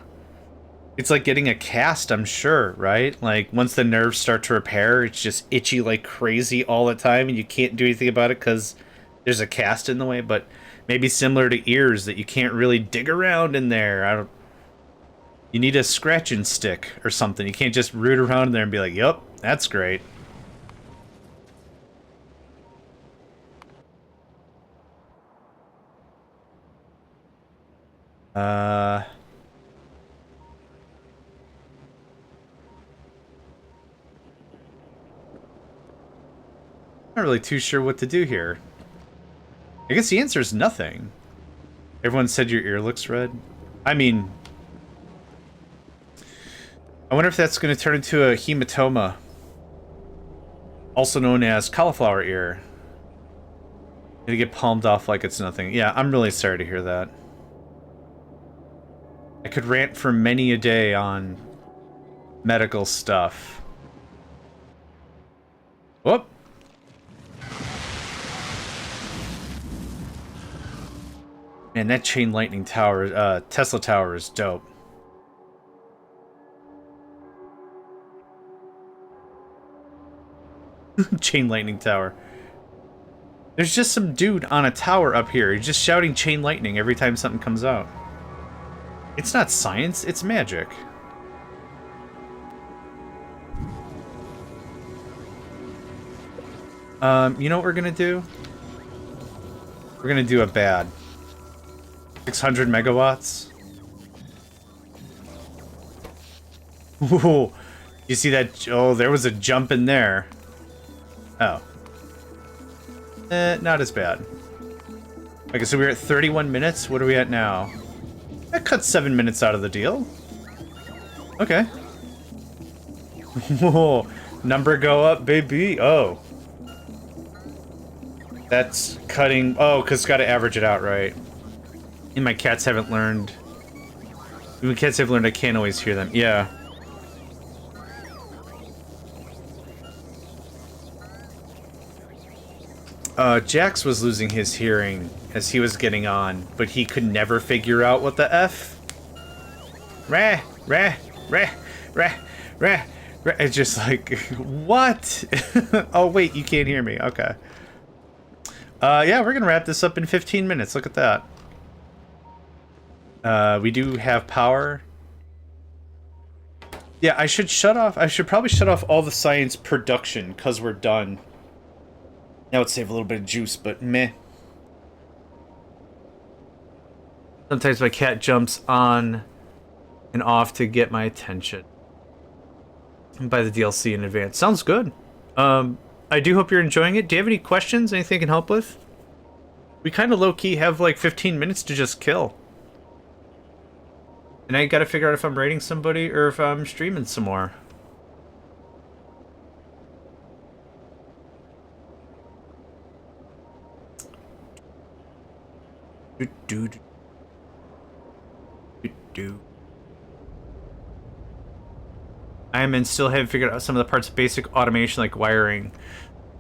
It's like getting a cast, I'm sure, right? Like once the nerves start to repair, it's just itchy like crazy all the time, and you can't do anything about it because there's a cast in the way. But maybe similar to ears that you can't really dig around in there. I don't. You need a scratching stick or something. You can't just root around in there and be like, "Yup, that's great." Not really too sure what to do here. I guess the answer is nothing. Everyone said your ear looks red. I mean, I wonder if that's going to turn into a hematoma, also known as cauliflower ear. Gonna get palmed off like it's nothing. Yeah, I'm really sorry to hear that. I could rant for many a day on medical stuff. Whoop. Man, that chain lightning tower, Tesla tower is dope. Chain lightning tower. There's just some dude on a tower up here. He's just shouting chain lightning every time something comes out. It's not science, it's magic. You know what we're gonna do? We're gonna do a bad. 600 megawatts. Ooh, you see that? Oh, there was a jump in there. Oh. Not as bad. Okay, so we're at 31 minutes. What are we at now? That cuts 7 minutes out of the deal. Okay. Whoa, number go up, baby. Oh. That's cutting... Oh, because it's got to average it out, right? And my cats haven't learned... My cats have learned I can't always hear them. Yeah. Jax was losing his hearing as he was getting on, but he could never figure out what the F. Rah, rah, rah, rah, rah, rah. It's just like, what? Oh, wait, you can't hear me. Okay. Yeah, we're gonna wrap this up in 15 minutes. Look at that. We do have power. Yeah, I should probably shut off all the science production, because we're done. That would save a little bit of juice, but meh. Sometimes my cat jumps on and off to get my attention. And buy the DLC in advance. Sounds good. I do hope you're enjoying it. Do you have any questions? Anything I can help with? We kind of low-key have like 15 minutes to just kill. And I gotta figure out if I'm raiding somebody or if I'm streaming some more. And still haven't figured out some of the parts of basic automation like wiring.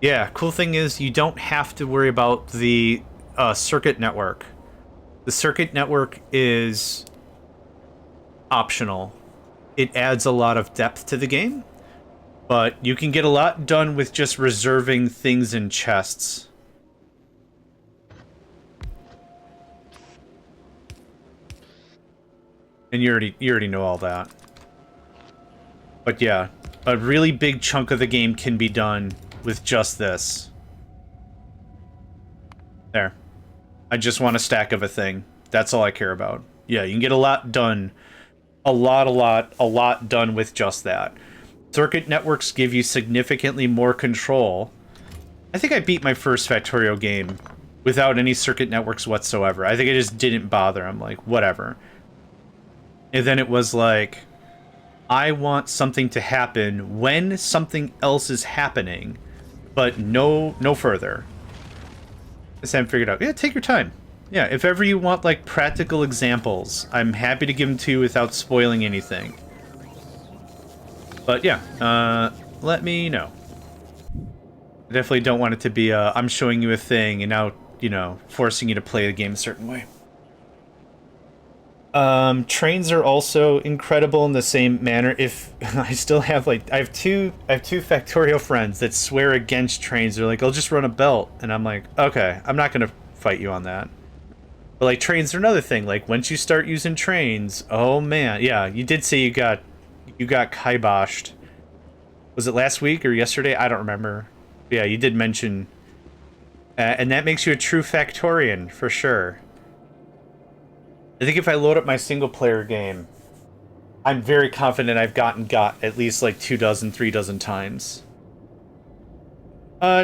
Yeah, cool thing is you don't have to worry about the circuit network. The circuit network is optional. It adds a lot of depth to the game, but you can get a lot done with just reserving things in chests. And you already know all that. But yeah, a really big chunk of the game can be done with just this. There. I just want a stack of a thing. That's all I care about. Yeah, you can get a lot done. A lot done with just that. Circuit networks give you significantly more control. I think I beat my first Factorio game without any circuit networks whatsoever. I think I just didn't bother. I'm like, whatever. And then it was like, I want something to happen when something else is happening, but no further. I just haven't figured out. Yeah, take your time. Yeah, if ever you want, like, practical examples, I'm happy to give them to you without spoiling anything. But yeah, let me know. I definitely don't want it to be, I'm showing you a thing and now, you know, forcing you to play the game a certain way. Trains are also incredible in the same manner. If I still have I have two Factorio friends that swear against trains. They're like, I'll just run a belt. And I'm like, okay, I'm not gonna fight you on that. But like trains are another thing. Like once you start using trains, oh man, yeah, you did say you got kiboshed. Was it last week or yesterday? I don't remember. But yeah, you did mention, and that makes you a true Factorian for sure. I think if I load up my single-player game, I'm very confident I've got at least like 3 dozen times.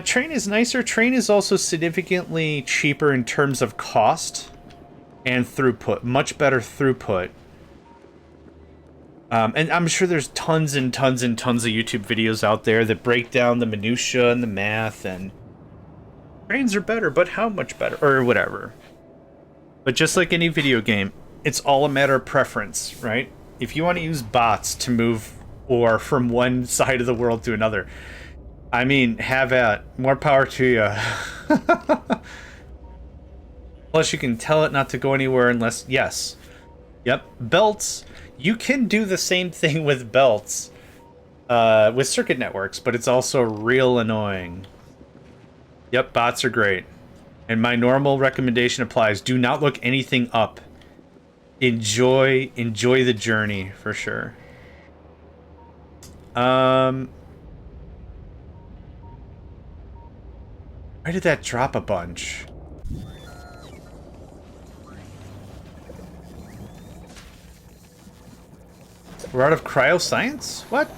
Train is nicer. Train is also significantly cheaper in terms of cost and throughput. Much better throughput. And I'm sure there's tons and tons and tons of YouTube videos out there that break down the minutia and the math, and trains are better, but how much better? Or whatever. But just like any video game, it's all a matter of preference, right? If you want to use bots to move ore from one side of the world to another, I mean, have at. More power to you. Plus, you can tell it not to go anywhere unless... Yes. Yep. Belts. You can do the same thing with belts. With circuit networks, but it's also real annoying. Yep, bots are great. And my normal recommendation applies. Do not look anything up. Enjoy the journey, for sure. Why did that drop a bunch? We're out of cryoscience? What?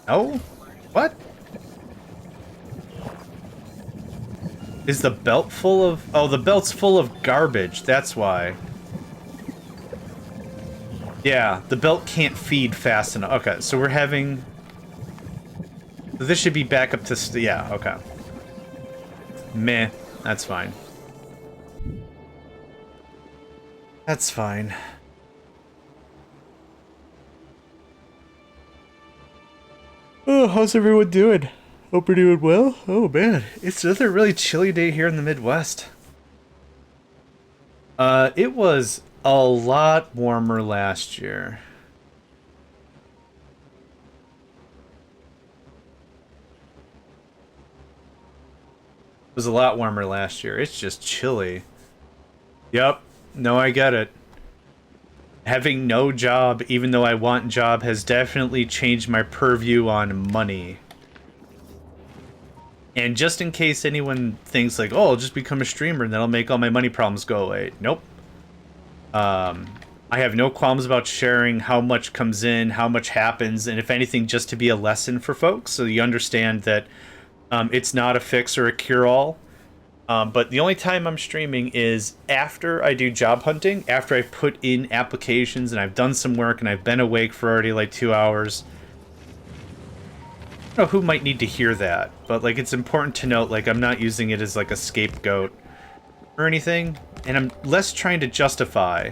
No? What? Is the belt full of... Oh, the belt's full of garbage. That's why. Yeah, the belt can't feed fast enough. Okay, so we're having... This should be back up to... Yeah, okay. Meh. That's fine. That's fine. Oh, how's everyone doing? Hope you're doing well. Oh man, it's another really chilly day here in the Midwest. It was a lot warmer last year. It was a lot warmer last year. It's just chilly. Yep. No, I get it. Having no job, even though I want job, has definitely changed my purview on money. And just in case anyone thinks like, oh, I'll just become a streamer and that'll make all my money problems go away. Nope. I have no qualms about sharing how much comes in, how much happens, and if anything, just to be a lesson for folks so you understand that it's not a fix or a cure-all. But the only time I'm streaming is after I do job hunting, after I've put in applications and I've done some work and I've been awake for already like 2 hours. I don't know who might need to hear that, but like it's important to note like I'm not using it as like a scapegoat or anything, and I'm less trying to justify.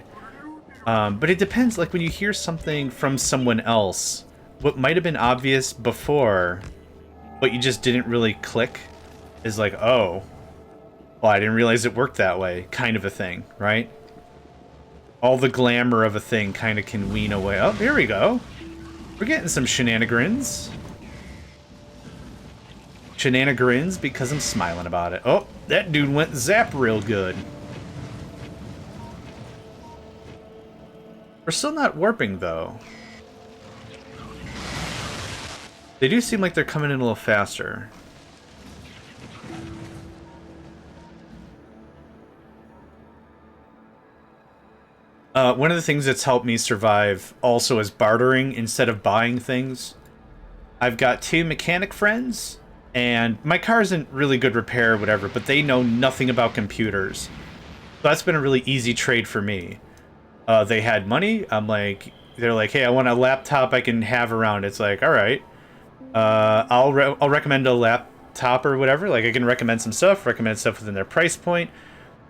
But it depends, like when you hear something from someone else, what might have been obvious before, but you just didn't really click, is like, oh, well, I didn't realize it worked that way, kind of a thing, right? All the glamour of a thing kind of can wean away. Oh, here we go. We're getting some shenanigans. Shenanigans because I'm smiling about it. Oh, that dude went zap real good. We're still not warping, though. They do seem like they're coming in a little faster. One of the things that's helped me survive also is bartering instead of buying things. I've got 2 mechanic friends, and my car isn't really good repair or whatever, but they know nothing about computers. So that's been a really easy trade for me. They had money. They're like, hey, I want a laptop I can have around. It's like, all right. I'll recommend a laptop or whatever. Like, I can recommend some stuff, recommend stuff within their price point.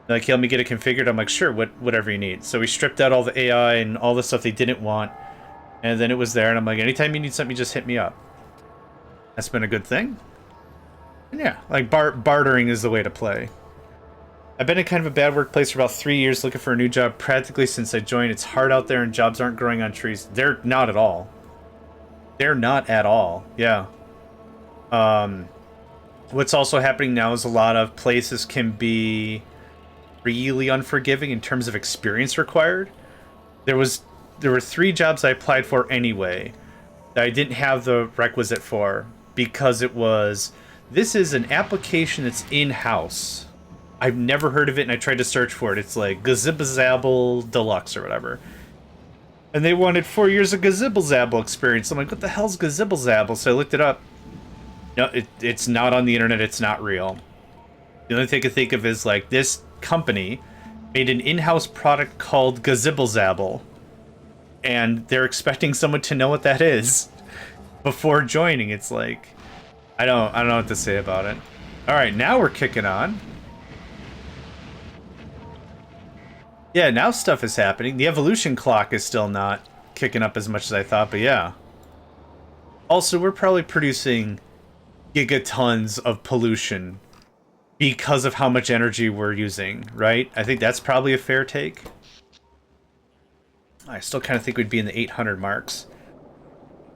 Like, help me get it configured. I'm like, sure, whatever you need. So we stripped out all the AI and all the stuff they didn't want. And then it was there, and I'm like, anytime you need something, just hit me up. That's been a good thing. And yeah, like, bartering is the way to play. I've been in kind of a bad workplace for about 3 years looking for a new job practically since I joined. It's hard out there and jobs aren't growing on trees. They're not at all. They're not at all. Yeah. What's also happening now is a lot of places can be really unforgiving in terms of experience required. There were 3 jobs I applied for anyway that I didn't have the requisite for because this is an application that's in-house. I've never heard of it, and I tried to search for it. It's like Gazibazabble Deluxe or whatever. And they wanted 4 years of Gazibazabble experience. I'm like, what the hell's Gazibazabble? So I looked it up. No, it's not on the internet. It's not real. The only thing I can think of is like this company made an in-house product called Gazibble and they're expecting someone to know what that is before joining. It's like I don't know what to say about it. All right, now we're kicking on. Yeah, now stuff is happening. The evolution clock is still not kicking up as much as I thought, but yeah. Also, we're probably producing gigatons of pollution because of how much energy we're using, right? I think that's probably a fair take. I still kind of think we'd be in the 800 marks.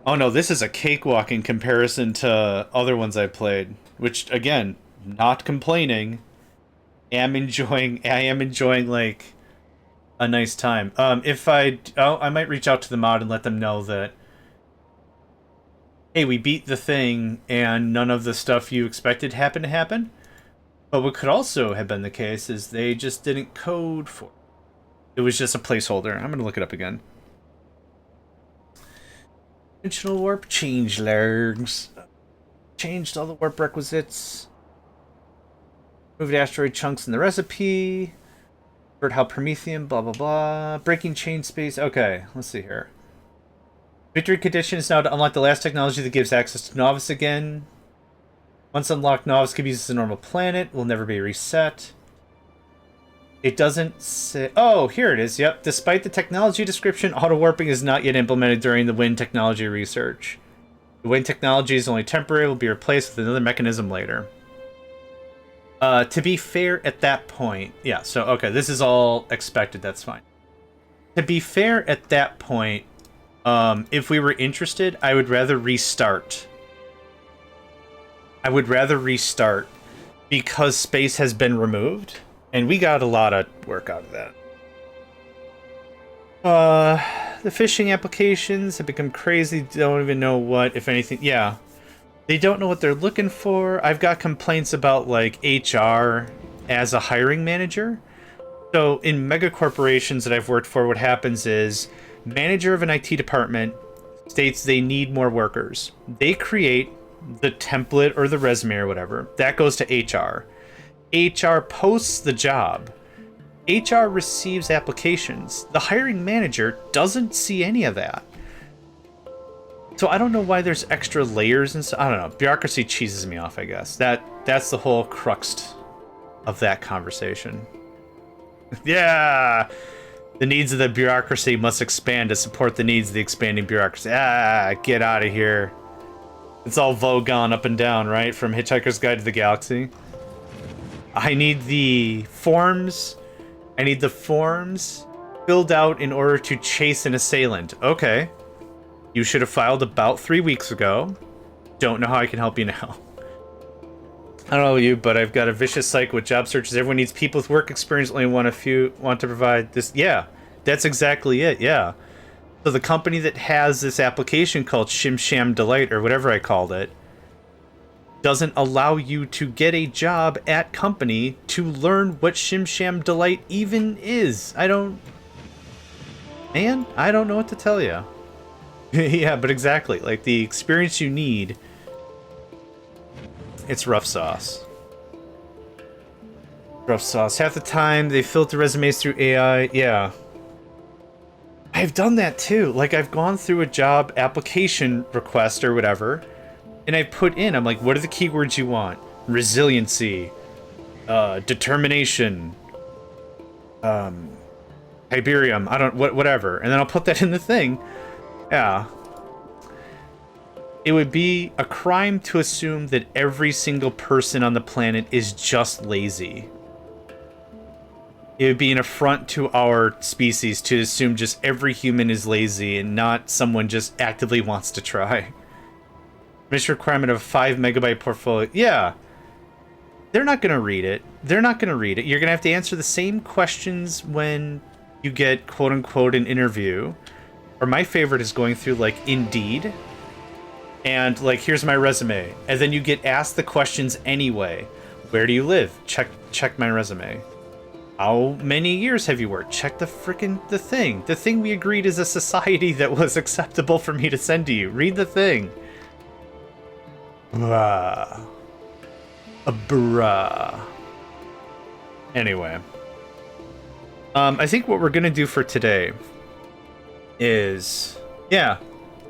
Oh no, this is a cakewalk in comparison to other ones I played, which again, not complaining. I am enjoying like a nice time. I might reach out to the mod and let them know that, hey, we beat the thing and none of the stuff you expected happened to happen. But what could also have been the case is they just didn't code for it. It was just a placeholder. I'm going to look it up again. Dimensional warp changelings. Changed all the warp requisites. Moved asteroid chunks in the recipe. Heard how Promethean, blah, blah, blah. Breaking chain space. Okay, let's see here. Victory condition is now to unlock the last technology that gives access to Novice again. Once unlocked, Novice can be used as a normal planet. Will never be reset. It doesn't say... Oh, here it is. Yep. Despite the technology description, auto-warping is not yet implemented during the wind technology research. The wind technology is only temporary. Will be replaced with another mechanism later. To be fair, at that point... Yeah, so, okay, this is all expected. That's fine. To be fair, at that point, if we were interested, I would rather restart. Because space has been removed. And we got a lot of work out of that. The phishing applications have become crazy. Don't even know what, if anything. Yeah. They don't know what they're looking for. I've got complaints about, like, HR as a hiring manager. So, in mega corporations that I've worked for, what happens is, manager of an IT department states they need more workers. They create the template or the resume or whatever. That goes to HR. HR posts the job. HR receives applications. The hiring manager doesn't see any of that. So I don't know why there's extra layers and stuff. I don't know. Bureaucracy cheeses me off, I guess. That's the whole crux of that conversation. Yeah! The needs of the bureaucracy must expand to support the needs of the expanding bureaucracy. Ah, get out of here. It's all Vogon up and down, right? From Hitchhiker's Guide to the Galaxy. I need the forms. I need the forms filled out in order to chase an assailant. Okay. You should have filed about 3 weeks ago. Don't know how I can help you now. I don't know you, but I've got a vicious cycle with job searches. Everyone needs people with work experience. Only want to provide this. Yeah, that's exactly it. Yeah. So the company that has this application called Shim Sham Delight or whatever I called it doesn't allow you to get a job at company to learn what Shim Sham Delight even is. I don't know what to tell you. Yeah, but exactly. Like, the experience you need, it's rough sauce. Rough sauce. Half the time, they filter resumes through AI. Yeah. I've done that too. Like, I've gone through a job application request or whatever, and I put in, I'm like, what are the keywords you want? Resiliency, determination, Tiberium, whatever. And then I'll put that in the thing. Yeah. It would be a crime to assume that every single person on the planet is just lazy. It would be an affront to our species to assume just every human is lazy and not someone just actively wants to try. Mission requirement of 5 megabyte portfolio. Yeah. They're not going to read it. You're going to have to answer the same questions when you get, quote unquote, an interview. Or my favorite is going through, like, Indeed. And, like, here's my resume. And then you get asked the questions anyway. Where do you live? Check my resume. How many years have you worked? Check the thing. The thing we agreed is a society that was acceptable for me to send to you. Read the thing. Bruh. A bruh. Anyway. I think what we're gonna do for today is... Yeah.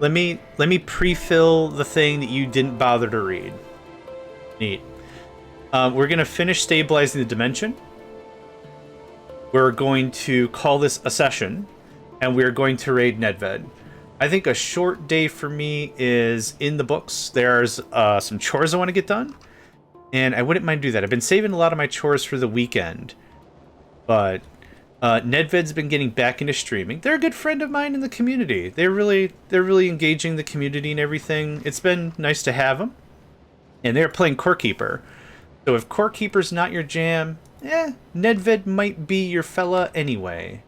Let me pre-fill the thing that you didn't bother to read. Neat. We're gonna finish stabilizing the dimension. We're going to call this a session, and we're going to raid Nedved. I think a short day for me is in the books. There's some chores I want to get done, and I wouldn't mind do that. I've been saving a lot of my chores for the weekend, but Nedved's been getting back into streaming. They're a good friend of mine in the community. They're really engaging the community and everything. It's been nice to have them, and they're playing Core Keeper. So if Core Keeper's not your jam, Nedved might be your fella anyway.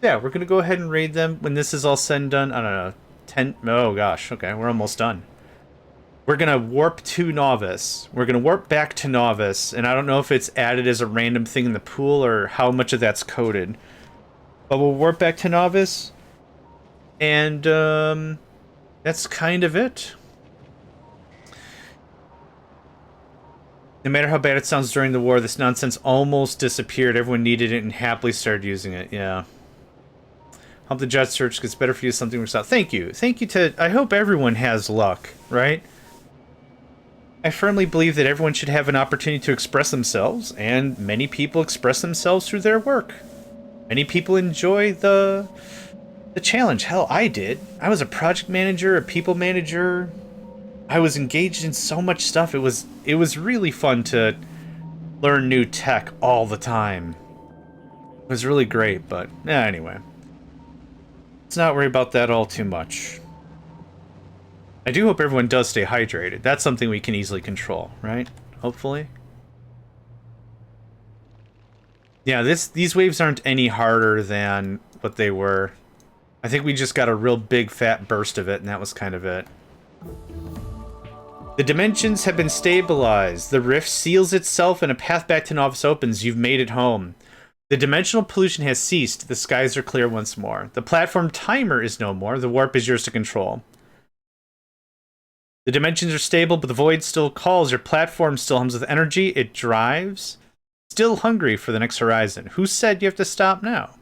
Yeah, we're gonna go ahead and raid them when this is all said and done. I don't know, 10. Oh gosh, okay, we're almost done. We're gonna warp to Novice. We're gonna warp back to Novice, and I don't know if it's added as a random thing in the pool or how much of that's coded. But we'll warp back to Novice, and that's kind of it. No matter how bad it sounds during the war, this nonsense almost disappeared. Everyone needed it and happily started using it. Yeah. Hope the jet search gets better for you. Something works out. Thank you. Thank you to... I hope everyone has luck, right? I firmly believe that everyone should have an opportunity to express themselves, and many people express themselves through their work. Many people enjoy the challenge. Hell, I did. I was a project manager, a people manager. I was engaged in so much stuff. It was really fun to learn new tech all the time. It was really great, but anyway. Let's not worry about that all too much. I do hope everyone does stay hydrated. That's something we can easily control, right? Hopefully. Yeah, these waves aren't any harder than what they were. I think we just got a real big fat burst of it, and that was kind of it. The dimensions have been stabilized. The rift seals itself and a path back to Novice opens. You've made it home. The dimensional pollution has ceased. The skies are clear once more. The platform timer is no more. The warp is yours to control. The dimensions are stable, but the void still calls. Your platform still hums with energy. It drives. Still hungry for the next horizon. Who said you have to stop now?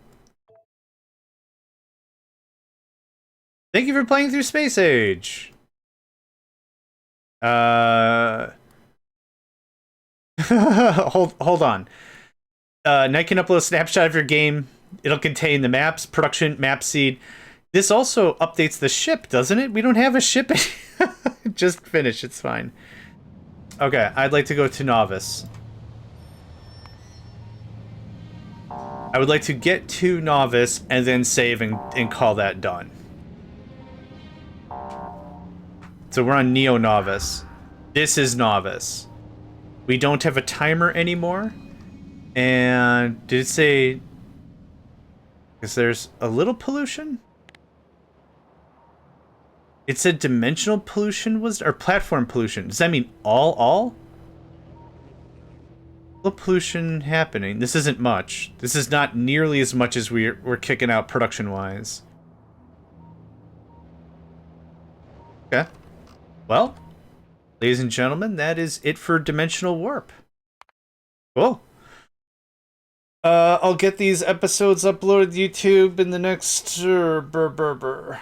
Thank you for playing through Space Age. Hold on. Night can upload a snapshot of your game. It'll contain the maps, production, map seed. This also updates the ship, doesn't it? We don't have a ship. Just finish, it's fine. Okay, I'd like to go to Novice. I would like to get to Novice and then save and call that done. So we're on Neo Novice. This is Novice. We don't have a timer anymore. And did it say... Because there's a little pollution? It said dimensional pollution was... Or platform pollution. Does that mean all? What pollution happening? This isn't much. This is not nearly as much as we're kicking out production-wise. Okay. Well, ladies and gentlemen, that is it for Dimensional Warp. Cool. I'll get these episodes uploaded to YouTube in the next a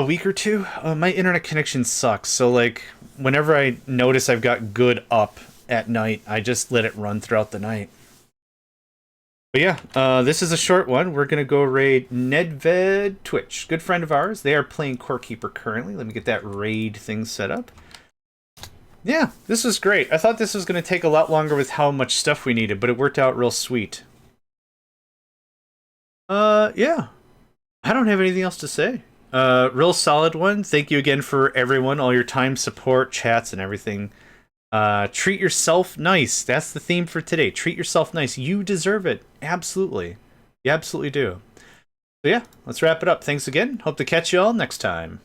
week or two. My internet connection sucks, so like whenever I notice I've got good up at night, I just let it run throughout the night. But yeah, this is a short one. We're gonna go raid Nedved Twitch, good friend of ours. They are playing Core Keeper currently. Let me get that raid thing set up. Yeah, this was great. I thought this was gonna take a lot longer with how much stuff we needed, but it worked out real sweet. Yeah. I don't have anything else to say. Real solid one. Thank you again for everyone, all your time, support, chats, and everything. Treat yourself nice. That's the theme for today. Treat yourself nice. You deserve it. Absolutely. You absolutely do. So yeah, let's wrap it up. Thanks again. Hope to catch you all next time.